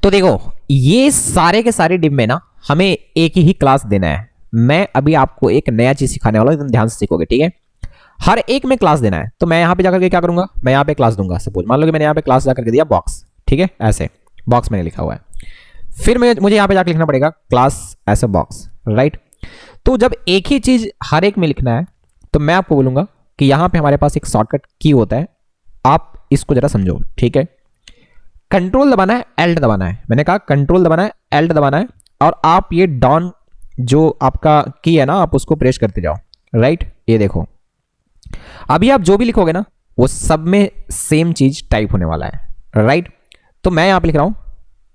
तो देखो ये सारे के सारे डिव में ना हमें एक ही क्लास देना है। मैं अभी आपको एक नया चीज सिखाने वाला हूं, एकदम ध्यान से सीखोगे, ठीक है। हर एक में क्लास देना है। तो मैं यहां पे जाकर के क्या करूंगा, मैं यहां पे क्लास दूंगा। सपोज मान लो कि मैंने यहां पे क्लास जाकर के दिया बॉक्स, ठीक है, ऐसे बॉक्स मैंने लिखा हुआ है। फिर मुझे यहां पे जाकर लिखना पड़ेगा क्लास ऐसे बॉक्स, राइट। तो जब एक ही चीज हर एक में लिखना है तो मैं आपको बोलूंगा कि यहां पे हमारे पास एक शॉर्टकट की होता है, आप इसको जरा समझो, ठीक है। कंट्रोल दबाना है, एल्ट दबाना है। मैंने कहा कंट्रोल दबाना है, एल्ट दबाना है, और आप ये डाउन जो आपका की है ना, आप उसको प्रेस करते जाओ, राइट। ये देखो अभी आप जो भी लिखोगे ना वो सब में सेम चीज टाइप होने वाला है, राइट। तो मैं यहां पे लिख रहा हूं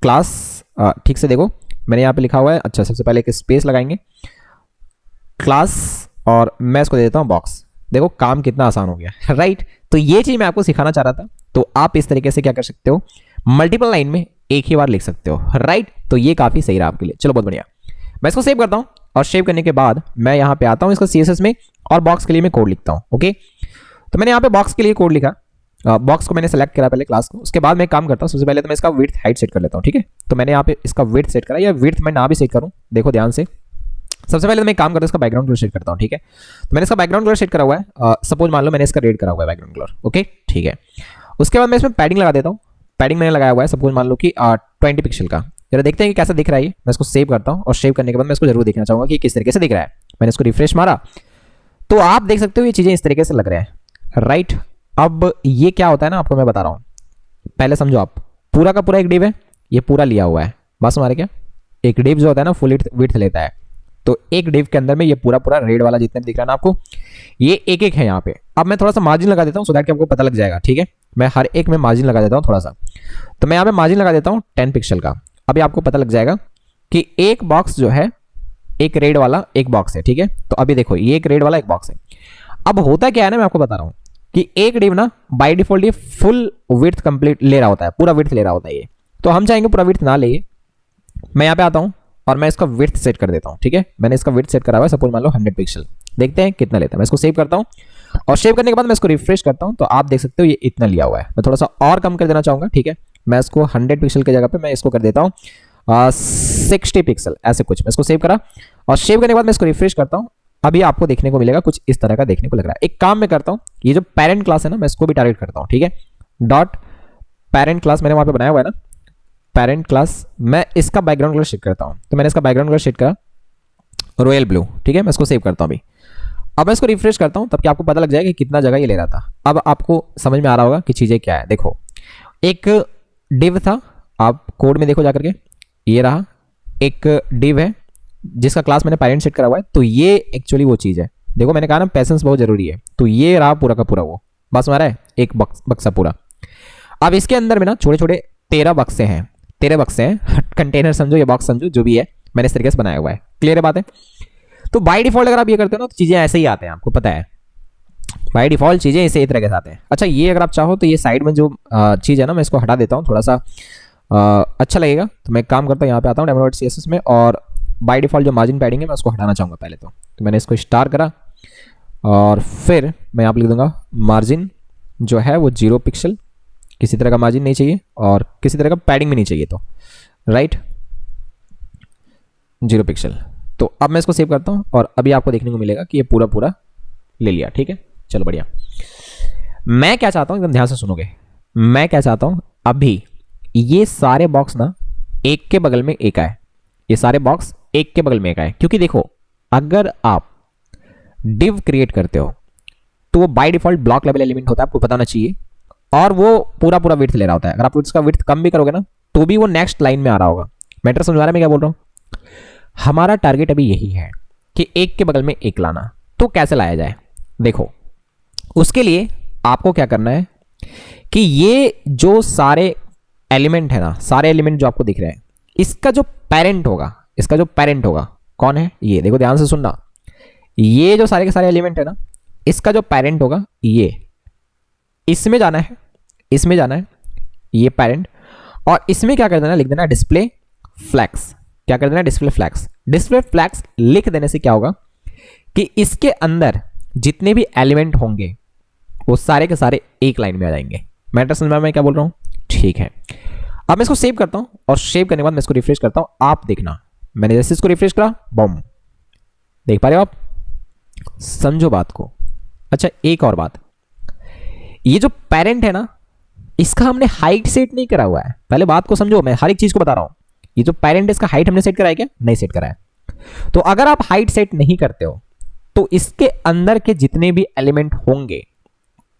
क्लास, ठीक से देखो मैंने यहां पे लिखा हुआ है। अच्छा, सबसे पहले एक स्पेस लगाएंगे, क्लास, और मैं इसको दे देता हूं बॉक्स। देखो काम कितना आसान हो गया, राइट। तो ये चीज मैं आपको सिखाना चाह रहा था। तो आप इस तरीके से क्या कर सकते हो, मल्टीपल लाइन में एक ही बार लिख सकते हो, राइट। तो ये काफी सही रहा आपके लिए। चलो बहुत बढ़िया, मैं इसको सेव करता हूं और सेव करने के बाद मैं यहां पे आता हूं इसको CSS में, और बॉक्स के लिए मैं कोड लिखता हूं, ओके। तो मैंने यहां पे बॉक्स के लिए कोड लिखा, बॉक्स को मैंने सेलेक्ट करा पहले क्लास को। उसके बाद मैं काम करता हूं, सबसे पहले तो मैं इसका विड्थ हाइट सेट कर लेता हूं, ठीक है। तो मैंने यहां पे इसका विड्थ सेट करा, या विड्थ मैं ना भी सेट करूं, देखो ध्यान से। सबसे पहले तो मैं काम करता हूं इसका बैकग्राउंड कलर सेट करता हूं, ठीक है। तो मैंने इसका बैकग्राउंड कलर सेट करा हुआ है, सपोज मान लो मैंने इसका रेड करा हुआ है बैकग्राउंड कलर, ओके, ठीक है। उसके बाद मैं इसमें पैडिंग लगा देता हूं। पैडिंग मैंने लगाया हुआ है सपोज मान लो कि 20 पिक्सल का। जरा देखते हैं कि कैसा दिख रहा है ये। मैं इसको सेव करता हूं और सेव करने के बाद मैं इसको जरूर देखना चाहूंगा कि किस तरीके से दिख रहा है। मैंने इसको रिफ्रेश मारा तो आप देख सकते हो ये चीजें इस तरीके से लग रहे हैं, राइट। अब ये क्या होता है ना, आपको मैं बता रहा हूं, पहले समझो। आप पूरा का पूरा एक डिव है, ये पूरा लिया हुआ है, बस हमारे क्या एक डिव जो होता है ना फुल विड्थ लेता है। तो एक डिव के अंदर में ये पूरा पूरा रेड वाला जितने दिख रहा है ना आपको, ये एक एक है यहाँ पे। अब मैं थोड़ा सा मार्जिन लगा देता हूँ सो दैट कि आपको पता लग जाएगा, ठीक है। मैं हर एक में मार्जिन लगा देता हूँ थोड़ा सा। तो मैं यहाँ पे मार्जिन लगा देता हूँ 10 पिक्सल का। अभी आपको पता लग जाएगा कि एक बॉक्स जो है, एक रेड वाला एक बॉक्स है, ठीक है। तो अभी देखो ये एक रेड वाला एक बॉक्स है। अब होता क्या है ना, मैं आपको बता रहा हूँ कि एक डिव ना बाय डिफॉल्ट ये फुल विड्थ कंप्लीट ले रहा होता है, पूरा विड्थ ले रहा होता है ये। तो हम चाहेंगे पूरा विड्थ ना ले। मैं यहाँ पे आता हूँ और मैं इसका विड्थ सेट कर देता हूँ, ठीक है। मैंने इसका विड्थ सेट करा हुआ है सपोज मान लो 100 पिक्सल, देखते हैं कितना लेता है। मैं इसको सेव करता हूँ और सेव करने के बाद मैं इसको रिफ्रेश करता हूँ तो आप देख सकते हो ये इतना लिया हुआ है। मैं थोड़ा सा और कम कर देना चाहूँगा, ठीक है। मैं इसको 100 पिक्सल की जगह पे मैं इसको कर देता हूँ 60 पिक्सल, ऐसे कुछ। मैं इसको सेव करा और सेव करने के बाद मैं इसको रिफ्रेश करता हूँ। अभी आपको देखने को मिलेगा कुछ इस तरह का देखने को लग रहा है। एक काम मैं करता हूँ, ये जो पेरेंट क्लास है ना, मैं इसको भी टारगेट करता हूँ, ठीक है। डॉट पेरेंट क्लास मैंने वहां पे बनाया हुआ है ना, पेरेंट क्लास। मैं इसका बैकग्राउंड कलर शिफ्ट करता हूँ, तो मैंने इसका बैकग्राउंड कलर शिफ्ट करा रॉयल ब्लू, ठीक है। मैं इसको सेव करता हूँ अभी। अब मैं इसको रिफ्रेश करता हूँ तब कि आपको पता लग जाएगा कि कितना जगह ये ले रहा था। अब आपको समझ में आ रहा होगा कि चीज़ें क्या है। देखो, एक डिव था, आप कोड में देखो जाकर के, ये रहा एक डिव है जिसका क्लास मैंने पेरेंट सेट करा हुआ है। तो ये एक्चुअली वो चीज़ है। देखो मैंने कहा ना पैसेंस बहुत जरूरी है। तो ये रहा पूरा का पूरा वो बस हमारा है, एक बक्सा पूरा। अब इसके अंदर में ना छोटे छोटे 13 बक्से हैं, 13 बक्से हैं, कंटेनर समझो या बॉक्स समझो, जो भी है मैंने इस तरीके से बनाया हुआ है। क्लियर है बात है। तो बाय डिफॉल्ट अगर आप ये करते हो ना तो चीज़ें ऐसे ही आते हैं, आपको पता है बाय डिफॉल्ट चीज़ें इसी तरह से आते हैं। अच्छा, ये अगर आप चाहो तो ये साइड में जो चीज़ है ना, मैं इसको हटा देता हूँ, थोड़ा सा अच्छा लगेगा। तो मैं एक काम करता हूँ, यहाँ पे आता हूँ Demo.css में और बाय डिफॉल्ट जो मार्जिन पैडिंग है मैं उसको हटाना चाहूँगा पहले। तो मैंने इसको स्टार करा और फिर मैं यहाँ पे लिख दूंगा मार्जिन जो है वो 0 पिक्सल, किसी तरह का मार्जिन नहीं चाहिए और किसी तरह का पैडिंग भी नहीं चाहिए, तो राइट 0 पिक्सल। तो अब मैं इसको सेव करता हूँ और अभी आपको देखने को मिलेगा कि ये पूरा पूरा ले लिया, ठीक है। चलो बढ़िया। मैं क्या चाहता हूँ, एकदम ध्यान से सुनोगे, मैं क्या चाहता हूँ, अभी ये सारे बॉक्स ना एक के बगल में एक आए, ये सारे बॉक्स एक के बगल में एक आए। क्योंकि देखो, अगर आप डिव क्रिएट करते हो तो वो by default block level element होता है, आपको बताना चाहिए, और वो पूरा पूरा विड्थ ले रहा होता है। अगर आप उसका विड्थ कम भी करोगे ना तो भी वो नेक्स्ट लाइन में आ रहा होगा। मैटर समझ रहा है मैं क्या बोल रहा हूँ। हमारा टारगेट अभी यही है कि एक के बगल में एक लाना। तो कैसे लाया जाए, देखो उसके लिए आपको क्या करना है कि ये जो सारे एलिमेंट है ना, सारे एलिमेंट जो आपको दिख रहे हैं, इसका जो पेरेंट होगा, इसका जो पेरेंट होगा कौन है, ये देखो ध्यान से सुनना। ये जो सारे के सारे एलिमेंट है ना, इसका जो पेरेंट होगा ये इसमें जाना है, इसमें जाना है ये पेरेंट, और इसमें क्या कर देना, लिख देना डिस्प्ले फ्लैग्स। क्या कर देना, डिस्प्ले फ्लैग्स। डिस्प्ले फ्लैग्स लिख देने से क्या होगा कि इसके अंदर जितने भी एलिमेंट होंगे वो सारे के सारे एक लाइन में आ जाएंगे। मैटर समझ में मैं क्या बोल रहा हूं, ठीक है। अब मैं इसको सेव करता हूं और सेव करने के बाद मैं इसको रिफ्रेश करता हूं। आप देखना, मैंने जैसे इसको रिफ्रेश करा, बम, देख पा रहे हो आप, समझो बात को। अच्छा, एक और बात, ये जो पेरेंट है ना, इसका हमने हाइट सेट नहीं करा हुआ है। पहले बात को समझो, मैं हर एक चीज को बता रहा हूं। ये जो पेरेंट है इसका हाइट हमने सेट करा है क्या, नहीं सेट करा है। तो अगर आप हाइट सेट नहीं करते हो तो इसके अंदर के जितने भी एलिमेंट होंगे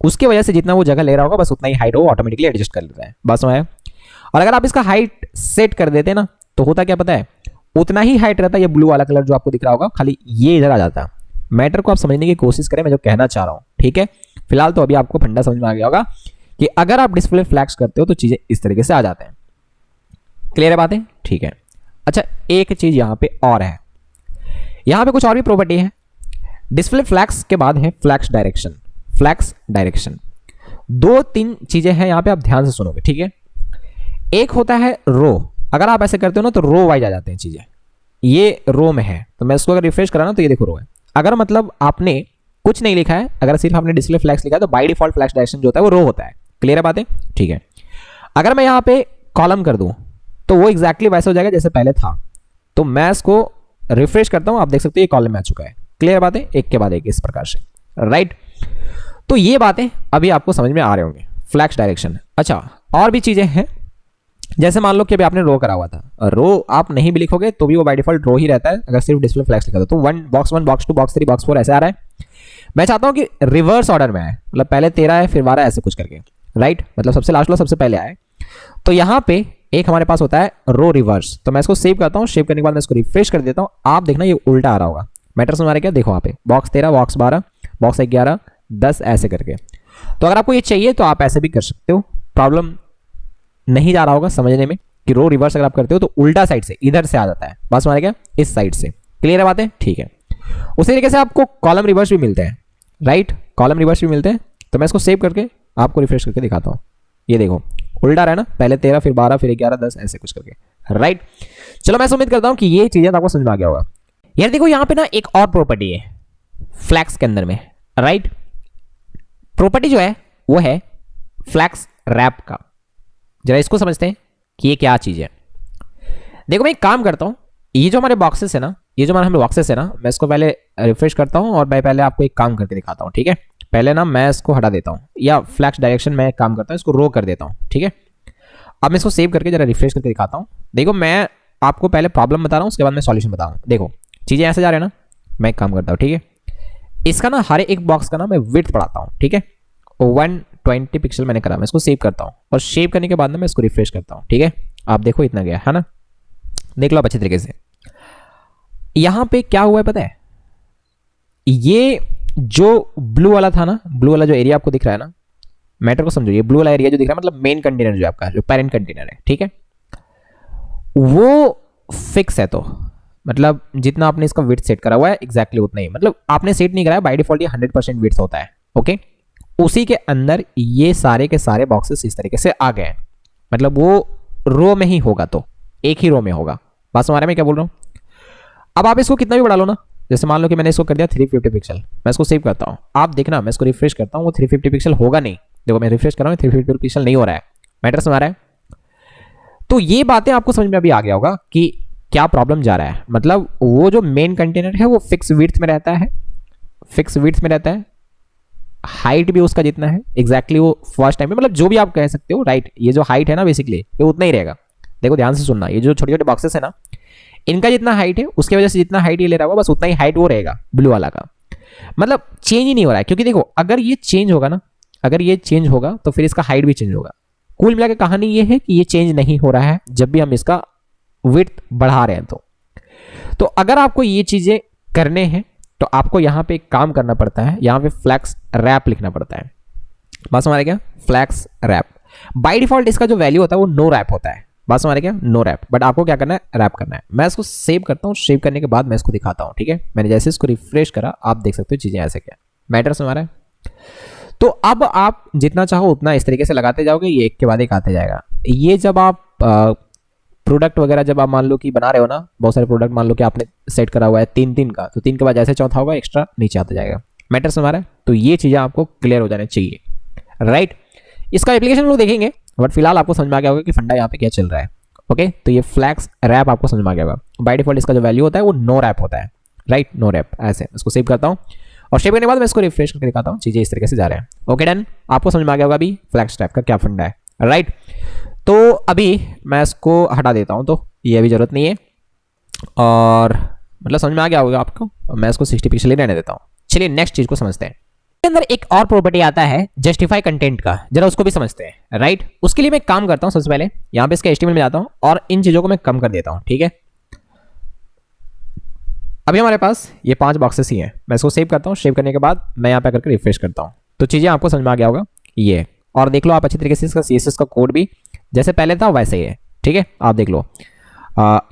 उसके वजह से जितना वो जगह ले रहा होगा बस उतना ही हाइट वो ऑटोमेटिकली एडजस्ट कर लेता है। बस है। और अगर आप इसका हाइट सेट कर देते ना तो होता क्या पता है, उतना ही हाइट रहता है। ये ब्लू वाला कलर जो आपको दिख रहा होगा, खाली ये इधर आ जाता है। मैटर को आप समझने की कोशिश करें, मैं जो कहना चाह रहा हूं, ठीक है। फिलहाल तो अभी आपको फंडा समझ में आ गया होगा कि अगर आप डिस्प्ले फ्लैग्स करते हो तो चीजें इस तरीके से आ जाते हैं। क्लियर है बातें, ठीक है। अच्छा, एक चीज यहां पे और है, यहां पे कुछ और भी प्रॉपर्टी है। डिस्प्ले फ्लैग्स के बाद है फ्लैग्स डायरेक्शन। फ्लैग्स डायरेक्शन 2-3 चीजें हैं यहां पे, आप ध्यान से सुनोगे, ठीक है। एक होता है रो। अगर आप ऐसे करते हो ना तो रो वाइज आ जाते हैं चीजें। ये रो में है तो मैं इसको अगर रिफ्रेश करा ना तो ये देखो रो है। अगर मतलब आपने कुछ नहीं लिखा है, अगर सिर्फ आपने डिस्प्ले फ्लैग्स लिखा है तो बाय डिफॉल्ट फ्लैग्स डायरेक्शन जो होता है वो रो होता है। क्लियर है बातें, ठीक है। अगर मैं यहां पे कॉलम कर दूं तो वो एग्जैक्टली वैसे हो जाएगा जैसे पहले था। तो मैं इसको रिफ्रेश करता हूं, आप देख सकते हो ये कॉलम में आ चुका है। क्लियर बातें, एक के बाद एक इस प्रकार से, राइट। तो ये बातें अभी आपको समझ में आ रहे होंगे, फ्लैग्स डायरेक्शन। अच्छा, और भी चीजें हैं, जैसे मान लो कि अभी आपने रो करा हुआ था, रो आप नहीं भी लिखोगे तो भी वो बाय डिफॉल्ट रो ही रहता है अगर सिर्फ डिस्प्ले फ्लैग्स लिखा तो 1 बॉक्स 1 बॉक्स 2 बॉक्स 3 बॉक्स 4 ऐसे आ रहा है। मैं चाहता हूं कि रिवर्स ऑर्डर में आए, मतलब पहले 13 है फिर 12 ऐसे कुछ करके, राइट। मतलब सबसे लास्ट वाला सबसे पहले आए। तो यहां पे एक हमारे पास होता है रो रिवर्स। तो मैं इसको सेव करता हूं, सेव करने के बाद मैं इसको रिफ्रेश कर देता हूं। आप देखना ये उल्टा आ रहा होगा। मैटर समझ आ रहा है क्या, देखो यहाँ पे बॉक्स 13 बॉक्स 12 बॉक्स 11 10 ऐसे करके। तो अगर आपको ये चाहिए तो आप ऐसे भी कर सकते हो, प्रॉब्लम नहीं जा रहा होगा समझने में कि रो रिवर्स अगर आप करते हो तो उल्टा साइड से इधर से आ जाता है। बात समझ आ रहा है क्या, इस साइड से। क्लियर है बातें, ठीक है। उसी तरीके से आपको कॉलम रिवर्स भी मिलते हैं, राइट। कॉलम रिवर्स भी मिलते हैं। तो मैं इसको सेव करके आपको रिफ्रेश करके दिखाता हूं। ये देखो उल्टा रहा ना, पहले 13 फिर 12 फिर 11 10 ऐसे कुछ करके, राइट। चलो मैं उम्मीद करता हूं कि ये चीजें आपको समझ में आ गया होगा। यार देखो यहाँ पे ना एक और प्रॉपर्टी है, फ्लैक्स के अंदर में, राइट। प्रॉपर्टी जो है वो है फ्लैक्स रैप का। जरा इसको समझते हैं कि ये क्या चीज है। देखो मैं एक काम करता हूं, ये जो हमारे बॉक्सेस है ना, ये जो हमारे बॉक्सेस है ना, मैं इसको पहले रिफ्रेश करता हूं और मैं पहले आपको एक काम करके दिखाता हूं, ठीक है। पहले ना मैं इसको हटा देता हूं, या फ्लैक्स डायरेक्शन में एक काम करता हूं, इसको रो कर देता हूं, ठीक है। अब मैं इसको सेव करके जरा रिफ्रेश करके दिखाता हूं। देखो मैं आपको पहले प्रॉब्लम बता रहा हूं, उसके बाद मैं सॉल्यूशन बताऊंगा। देखो चीजें ऐसे जा रहे हैं ना, मैं एक काम करता हूं, ठीक है। इसका ना हर एक बॉक्स का ना मैं विड्थ बढ़ाता हूं, ठीक है। 120 पिक्सल मैंने करा, मैं इसको सेव करता हूं और सेव करने के बाद ना मैं इसको रिफ्रेश करता हूं, ठीक है। आप देखो इतना गया है ना, देख लो आप अच्छे तरीके से। यहां पे क्या हुआ है पता है, ये जो ब्लू वाला था ना, ब्लू वाला जो एरिया आपको दिख रहा है ना, मैटर को समझो, ये ब्लू वाला एरिया जो दिख रहा है मतलब मेन कंटेनर जो आपका, जो पेरेंट कंटेनर है, ठीक है, वो फिक्स है। तो मतलब जितना आपने इसका विड्थ सेट करा हुआ है एग्जैक्टली उतना ही, मतलब आपने सेट नहीं कराया, बाय डिफॉल्ट ये 100% विड्थ होता है, ओके। उसी के अंदर ये सारे के सारे बॉक्सेस इस तरीके से आ गए हैं, मतलब वो रो में ही होगा, तो एक ही रो में होगा। बात हमारे में क्या बोल रहा हूं। अब आप इसको कितना भी बढ़ा लो ना, जैसे मान लो कि मैंने इसको कर दिया 350 पिक्सल, मैं इसको सेव करता हूं, आप देखना मैं इसको रिफ्रेश करता हूं, वो 350 पिक्सल होगा नहीं। देखो मैं रिफ्रेश कर रहा हूं, 350 पिक्सल नहीं हो रहा है, मैटर समझ रहा है। तो ये बातें आपको समझ में अभी आ गया होगा कि क्या प्रॉब्लम जा रहा है। मतलब वो जो मेन कंटेनर है वो फिक्स विड्थ में रहता है, फिक्स विड्थ में रहता है, हाइट भी उसका जितना है एग्जैक्टली वो फर्स्ट टाइम में, मतलब जो भी आप कह सकते हो, राइट। ये जो हाइट है ना बेसिकली ये उतना ही रहेगा। देखो ध्यान से सुनना, ये जो छोटे छोटे बॉक्सेस है ना, इनका जितना हाइट है उसकी वजह से जितना हाइट ये ले रहा होगा बस उतना ही हाइट वो रहेगा ब्लू वाला का, मतलब चेंज ही नहीं हो रहा है। क्योंकि देखो अगर ये चेंज होगा ना, अगर ये चेंज होगा तो फिर इसका हाइट भी चेंज होगा। कुल मिला के कहानी ये है कि ये चेंज नहीं हो रहा है जब भी हम इसका विड्थ बढ़ा रहे हैं। तो अगर आपको ये चीजें करने हैं तो आपको यहां पे एक काम करना पड़ता है, यहां पे फ्लैक्स रैप लिखना पड़ता है। बात समझ क्या, फ्लैक्स रैप। बाय डिफॉल्ट इसका जो वैल्यू होता है वो नो रैप होता है, बात समझ क्या, नो रैप। बट आपको क्या करना है, रैप करना है। मैं इसको सेव करता हूं, सेव करने के बाद मैं इसको दिखाता हूं, ठीक है। मैंने जैसे इसको रिफ्रेश करा आप देख सकते हो चीजें ऐसे क्या, मैटर समझ रहा है। तो अब आप जितना चाहो उतना इस तरीके से लगाते जाओगे, ये एक के बाद एक आते जाएगा। ये जब आप प्रोडक्ट वगैरह जब आप मान लो कि बना रहे हो ना, बहुत सारे प्रोडक्ट मान लो कि आपने सेट करा हुआ है 3 का, तो 3 के बाद जैसे चौथा होगा एक्स्ट्रा नीचे आता जाएगा, मैटर समझ रहा है। तो ये चीजें आपको क्लियर हो जाने चाहिए, राइट। इसका एप्लीकेशन हम लोग देखेंगे, बट फिलहाल आपको समझ में आ गया होगा कि फंडा यहाँ पे क्या चल रहा है, ओके। तो ये फ्लैक्स रैप आपको समझ में आ गया होगा। बाय डिफॉल्ट इसका जो वैल्यू होता है वो नो रैप होता है, राइट, नो रैप। ऐसे इसको सेव करता हूँ और सेव करने के बाद मैं इसको रिफ्रेश करके दिखाता हूँ, चीजें इस तरीके से जा रहे हैं, ओके डन। आपको समझ में आ गया होगा अभी फ्लैक्स रैप का क्या फंडा है, राइट। तो अभी मैं इसको हटा देता हूं, तो ये अभी जरूरत नहीं है, और मतलब समझ में आ गया होगा आपको। मैं इसको 60 पिक्सल ही रहने देता हूं। चलिए नेक्स्ट चीज को समझते हैं। इसके अंदर एक और प्रॉपर्टी आता है जस्टिफाई कंटेंट का, जरा उसको भी समझते हैं, राइट। उसके लिए मैं एक काम करता हूं, सबसे पहले यहां पे इसके एचटीएमएल में जाता हूं और इन चीजों को मैं कम कर देता हूं, ठीक है। अभी हमारे पास ये 5 बॉक्सेस ही हैं, मैं इसको सेव करता हूं, सेव करने के बाद मैं यहां पे करके रिफ्रेश करता हूं, तो चीजें आपको समझ में आ गया होगा ये। और देख लो आप अच्छी तरीके से इसका सीएसएस का कोड भी जैसे पहले था वैसे ही है, ठीक है। आप देख लो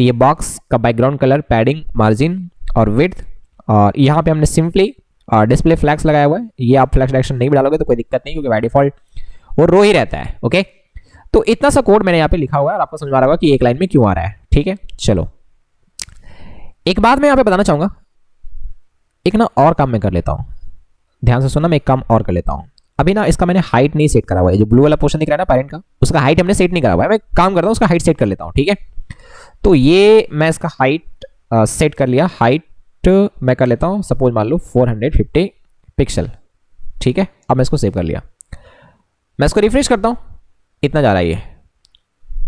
ये बॉक्स का बैकग्राउंड कलर, पैडिंग, मार्जिन और विड्थ, और यहाँ पे हमने सिंपली डिस्प्ले फ्लैक्स लगाया हुआ है। ये आप फ्लैक्स डायरेक्शन नहीं भी डालोगे तो कोई दिक्कत नहीं, क्योंकि बाय डिफॉल्ट वो रो ही रहता है, ओके। तो इतना सा कोड मैंने यहाँ पे लिखा हुआ है और आपको समझ आ रहा होगा कि एक लाइन में क्यों आ रहा है, ठीक है। चलो एक बात मैं यहाँ पे बताना चाहूंगा, एक ना और काम मैं कर लेता हूँ, ध्यान से सुनना, मैं एक काम और कर लेता हूँ। अभी ना इसका मैंने हाइट नहीं सेट करा हुआ है, जो ब्लू वाला पोर्शन दिख रहा है ना पेरेंट का, उसका हाइट हमने सेट नहीं करा हुआ है। मैं काम करता हूँ उसका हाइट सेट कर लेता हूँ, ठीक है। तो ये मैं इसका हाइट सेट कर लिया, हाइट मैं कर लेता हूँ सपोज मान लो 450 पिक्सल, ठीक है। अब मैं इसको सेव कर लिया, मैं इसको रिफ्रेश करता हूँ, इतना जा रहा है ये,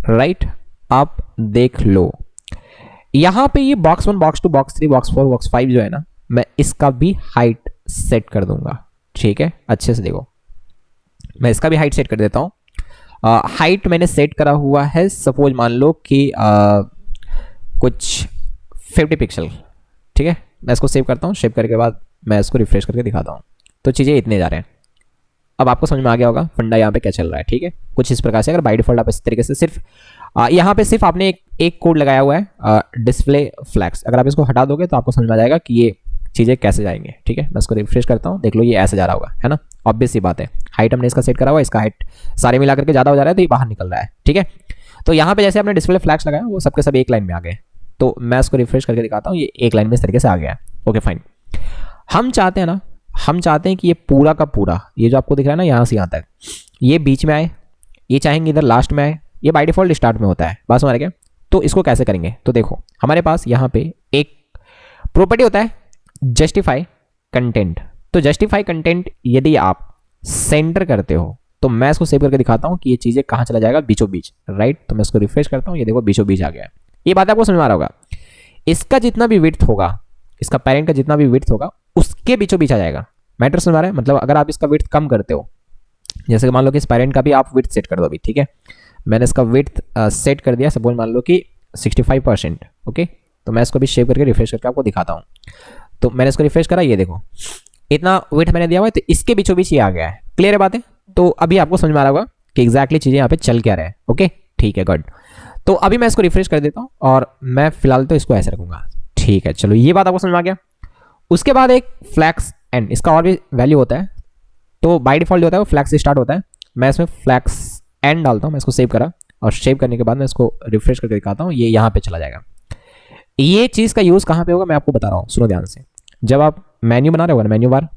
राइट। आप देख लो यहाँ पे ये box 1, box 2, box 3, box 4, box 5 जो है ना, मैं इसका भी हाइट सेट कर दूंगा, ठीक है। अच्छे से देखो, मैं इसका भी हाइट सेट कर देता हूं। हाइट मैंने सेट करा हुआ है सपोज मान लो कि कुछ 50 पिक्सल, ठीक है। मैं इसको सेव करता हूं, सेव करने के बाद मैं इसको रिफ्रेश करके दिखाता हूं, तो चीज़ें इतने जा रहे हैं। अब आपको समझ में आ गया होगा फंडा यहाँ पे क्या चल रहा है, ठीक है। कुछ इस प्रकार से, अगर बाय डिफॉल्ट आप इस तरीके से सिर्फ यहाँ पे सिर्फ आपने एक कोड लगाया हुआ है डिस्प्ले फ्लैक्स, अगर आप इसको हटा दोगे तो आपको समझ में आ जाएगा कि ये चीज़ें कैसे जाएंगे, ठीक है। मैं इसको रिफ्रेश करता हूँ, देख लो ये ऐसे जा रहा होगा, है ना। ऑब्वियस सी बात है, हाइट हमने इसका सेट करा हुआ है, इसका हाइट सारे मिला करके ज़्यादा हो जा रहा है तो ये बाहर निकल रहा है, ठीक है। तो यहाँ पे जैसे आपने डिस्प्ले फ्लैक्स लगाया वो सबके सब एक लाइन में आ गए, तो मैं इसको रिफ्रेश करके दिखाता हूँ, ये एक लाइन में इस तरीके से आ गया, ओके फाइन। हम चाहते हैं ना, हम चाहते हैं कि ये पूरा का पूरा, ये जो आपको दिख रहा है ना यहाँ से यहाँ तक, ये बीच में आए, ये चाहेंगे इधर लास्ट में आए, ये बाय डिफॉल्ट स्टार्ट में होता है, बस हमारे क्या। तो इसको कैसे करेंगे, तो देखो हमारे पास यहाँ पे एक प्रॉपर्टी होता है जस्टिफाई कंटेंट। तो जस्टिफाई कंटेंट यदि आप सेंटर करते हो तो मैं इसको सेव करके दिखाता हूँ कि ये चीज़ें कहाँ चला जाएगा, बीचों बीच, राइट। तो मैं इसको रिफ्रेश करता हूँ, ये देखो बीचों बीच आ गया है। ये बात आपको समझ में आ रहा होगा। इसका जितना भी विड्थ होगा, इसका पेरेंट का जितना भी विड्थ होगा उसके बीचों बीच आ जाएगा। मैटर समझ में आ रहा है। मतलब अगर आप इसका विड्थ कम करते हो, जैसे मान लो कि इस पेरेंट का भी आप विड्थ सेट कर दो अभी, ठीक है। मैंने इसका विड्थ सेट कर दिया, सपोज मान लो कि 65%, ओके। तो मैं इसको भी शेव करके रिफ्रेश करके आपको दिखाता हूँ। तो मैंने इसको रिफ्रेश करा, ये देखो इतना विड्थ मैंने दिया हुआ है, तो इसके बीचों बीच ये आ गया है। क्लियर है बात है। तो अभी आपको समझ में आ रहा होगा कि एग्जैक्टली चीज़ें यहाँ पे चल क्या रहे हैं। ओके ठीक है, गुड। तो अभी मैं इसको रिफ्रेश कर देता हूँ और मैं फिलहाल तो इसको ऐसे रखूंगा, ठीक है। चलो ये बात आपको समझ में आ गया। उसके बाद एक फ्लैक्स एंड, इसका और भी वैल्यू होता है। तो बाय डिफॉल्ट जो होता है वो फ्लैक्स से स्टार्ट होता है। मैं इसमें फ्लैक्स एंड डालता हूँ, मैं इसको सेव करा और सेव करने के बाद मैं इसको रिफ्रेश करके दिखाता हूँ, ये यहाँ पे चला जाएगा। ये चीज़ का यूज़ कहाँ पे होगा मैं आपको बता रहा हूँ, सुनो ध्यान से। जब आप मेन्यू बना रहे हो ना, मेन्यू बार,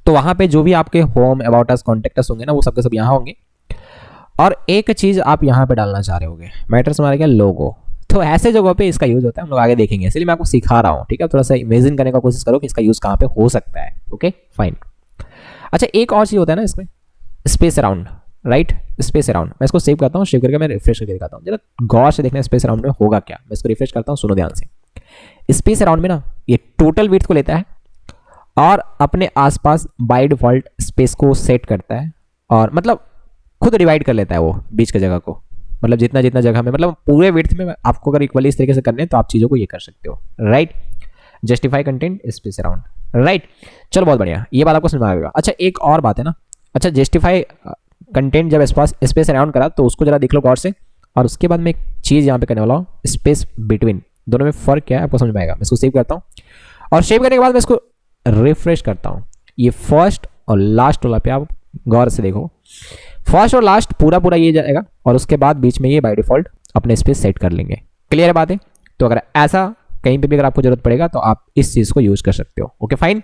तो वहाँ पे जो भी आपके home, about us, contact us होंगे ना, वो सबके सब यहाँ होंगे। और एक चीज़ आप यहाँ पे डालना चाह रहे होगे, मैटर्स हमारे क्या, लोगो। तो ऐसे जगहों पे इसका यूज़ होता है, हम लोग आगे देखेंगे, इसलिए मैं आपको सिखा रहा हूँ, ठीक है। थोड़ा सा इमेजिन करने का कोशिश करो कि इसका यूज़ कहाँ पे हो सकता है। Okay fine. अच्छा एक और चीज़ होता है ना इसमें, space around, right. Space around मैं इसको सेव करता हूँ, सेव करके मैं रिफ्रेश करके दिखाता हूँ। जरा गौर से देखना स्पेस अराउंड में होगा क्या। मैं इसको रिफ्रेश करता हूँ, सुनो ध्यान से। स्पेस अराउंड में ना ये टोटल विड्थ को लेता है और अपने आसपास बाय डिफॉल्ट स्पेस को सेट करता है, और मतलब खुद डिवाइड कर लेता है वो बीच की जगह को। मतलब जितना जितना जगह में, मतलब पूरे विड्थ में आपको अगर इक्वली इस तरीके से करने हैं तो आप चीज़ों को ये कर सकते हो, right. Justify content space around, right. चलो बहुत बढ़िया, ये बात आपको समझ में आएगा। अच्छा एक और बात है ना, अच्छा जस्टिफाई कंटेंट जब स्पेस अराउंड करा तो उसको जरा देख लो गौर से। और उसके बाद मैं एक चीज़ यहाँ पे करने वाला हूँ, स्पेस बिटवीन, दोनों में फर्क क्या है आपको समझ में आएगा। मैं इसको सेव करता हूँ और सेव करने के बाद मैं इसको रिफ्रेश करता हूँ। ये फर्स्ट और लास्ट वाला पे आप गौर से देखो, फर्स्ट और लास्ट पूरा पूरा ये जाएगा और उसके बाद बीच में ये बाय डिफॉल्ट अपने स्पेस सेट कर लेंगे। क्लियर है बात है। तो अगर ऐसा कहीं पे भी अगर आपको जरूरत पड़ेगा तो आप इस चीज़ को यूज़ कर सकते हो। ओके फाइन,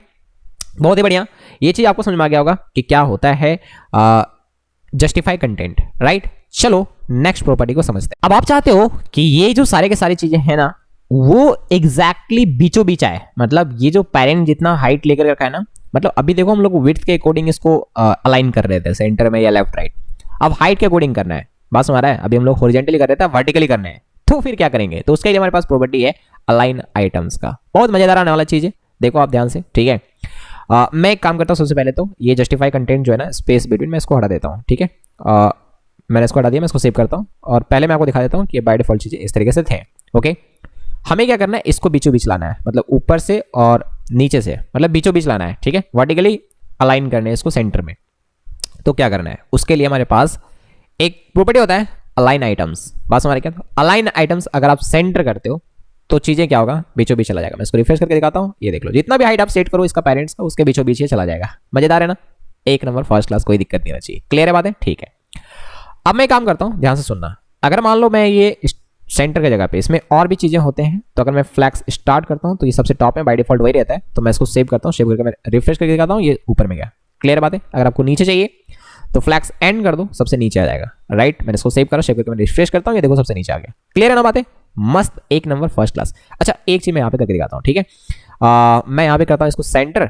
बहुत ही बढ़िया। ये चीज़ आपको समझ में आ गया होगा कि क्या होता है जस्टिफाई कंटेंट, राइट। चलो नेक्स्ट प्रॉपर्टी को समझते हैं। अब आप चाहते हो कि ये जो सारे के सारी चीज़ें हैं ना वो एग्जैक्टली बीचों बीच आए, मतलब ये जो पेरेंट जितना हाइट लेकर रखा है ना, मतलब अभी देखो हम लोग विड्थ के अकॉर्डिंग इसको अलाइन कर रहे थे सेंटर में या लेफ्ट राइट। अब हाइट के अकॉर्डिंग करना है, बात समझ रहा है। अभी हम लोग हॉरिजॉन्टली कर रहे थे, वर्टिकली करना है, तो फिर क्या करेंगे। तो उसके लिए हमारे पास प्रॉपर्टी है अलाइन आइटम्स का। बहुत मजेदार आने वाला चीज़ है, देखो आप ध्यान से, ठीक है। मैं एक काम करता हूँ, सबसे पहले तो ये जस्टिफाई कंटेंट जो है ना स्पेस बिटवीन, मैं इसको हटा देता हूँ, ठीक है। मैंने इसको हटा दिया, मैं इसको सेव करता हूँ और पहले मैं आपको दिखा देता हूँ कि बाय डिफॉल्ट चीज़ें इस तरीके से थे। ओके हमें क्या करना है, इसको बीचों बीच लाना है, मतलब ऊपर से और नीचे से, मतलब बीचों बीच लाना है, ठीक है। वर्टिकली अलाइन करने हैं इसको सेंटर में। तो क्या करना है, उसके लिए हमारे पास एक प्रॉपर्टी होता है अलाइन आइटम्स। बात हमारे क्या, अलाइन आइटम्स अगर आप सेंटर करते हो तो चीज़ें क्या होगा, बीचों बीच चला जाएगा। मैं इसको रिफ्रेश करके दिखाता हूँ, ये देख लो जितना भी हाइट आप सेट करो इसका पेरेंट्स का, उसके बीचों बीच ये चला जाएगा। मजेदार है ना, एक नंबर फर्स्ट क्लास, कोई दिक्कत नहीं होना चाहिए। क्लियर है बात है, ठीक है। अब मैं काम करता हूँ, ध्यान से सुनना। अगर मान लो मैं ये सेंटर की जगह पे इसमें और भी चीज़ें होते हैं, तो अगर मैं फ्लैक्स स्टार्ट करता हूँ तो ये सबसे टॉप में बाय डिफॉल्ट वही रहता है। तो मैं इसको सेव करता हूँ, सेव करके मैं रिफ्रेश करके दिखाता हूँ, ये ऊपर में गया। क्लियर बात है। अगर आपको नीचे चाहिए तो फ्लैक्स एंड कर दो, सबसे नीचे आ जाएगा, राइट। मैंने इसको सेव करा, सेव करके मैं रिफ्रेश करता हूँ, ये देखो सबसे नीचे आ गया। क्लियर है ना बात है, मस्त, एक नंबर फर्स्ट क्लास। अच्छा एक चीज़ मैं यहाँ पे करके दिखाता हूँ, ठीक है। मैं यहाँ पे करता हूँ इसको सेंटर।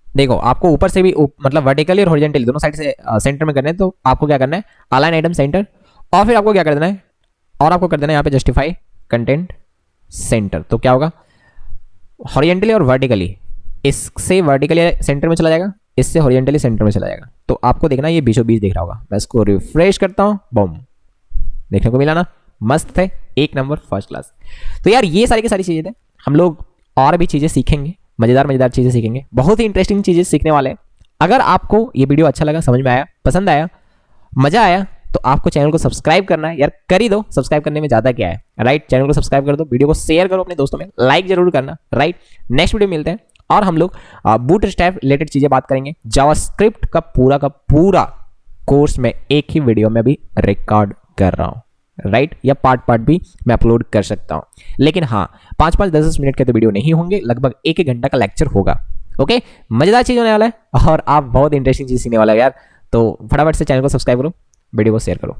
देखो आपको ऊपर से भी मतलब वर्टिकली और हॉरिजॉन्टली दोनों साइड से सेंटर में करना है। तो आपको क्या करना है, अलाइन आइटम सेंटर, और फिर आपको क्या कर देना है, और आपको कर देना है यहाँ पे जस्टिफाई कंटेंट सेंटर। तो क्या होगा, हॉरिजॉन्टली और वर्टिकली, इससे वर्टिकली सेंटर में चला जाएगा, इससे हॉरिजॉन्टली सेंटर में चला जाएगा। तो आपको देखना ये बीचों बीच दिख रहा होगा। मैं इसको रिफ्रेश करता हूँ, बम, देखने को मिला ना, मस्त है, एक नंबर फर्स्ट क्लास। तो यार ये सारी की सारी चीज़ें थे, हम लोग और भी चीज़ें सीखेंगे, मजेदार मजेदार चीज़ें सीखेंगे, बहुत ही इंटरेस्टिंग चीज़ें सीखने वाले हैं। अगर आपको ये वीडियो अच्छा लगा, समझ में आया, पसंद आया, मजा आया, तो आपको चैनल को सब्सक्राइब करना है यार, कर ही दो। सब्सक्राइब करने में ज़्यादा क्या है, राइट। चैनल को सब्सक्राइब कर दो, वीडियो को शेयर करो अपने दोस्तों में, लाइक जरूर करना, राइट। नेक्स्ट वीडियो मिलते हैं और हम लोग बूटस्ट्रैप रिलेटेड चीज़ें बात करेंगे। जावास्क्रिप्ट का पूरा कोर्स में एक ही वीडियो में भी रिकॉर्ड कर रहा हूँ। राइट, या पार्ट पार्ट भी मैं अपलोड कर सकता हूँ। लेकिन हाँ, 5-5 10-10 मिनट के तो वीडियो नहीं होंगे, लगभग 1-1 घंटा का लेक्चर होगा। ओके, मजेदार चीज होने वाला है और आप बहुत इंटरेस्टिंग चीज सीखने वाला है यार। तो फटाफट से चैनल को सब्सक्राइब करो, वीडियो को शेयर करो।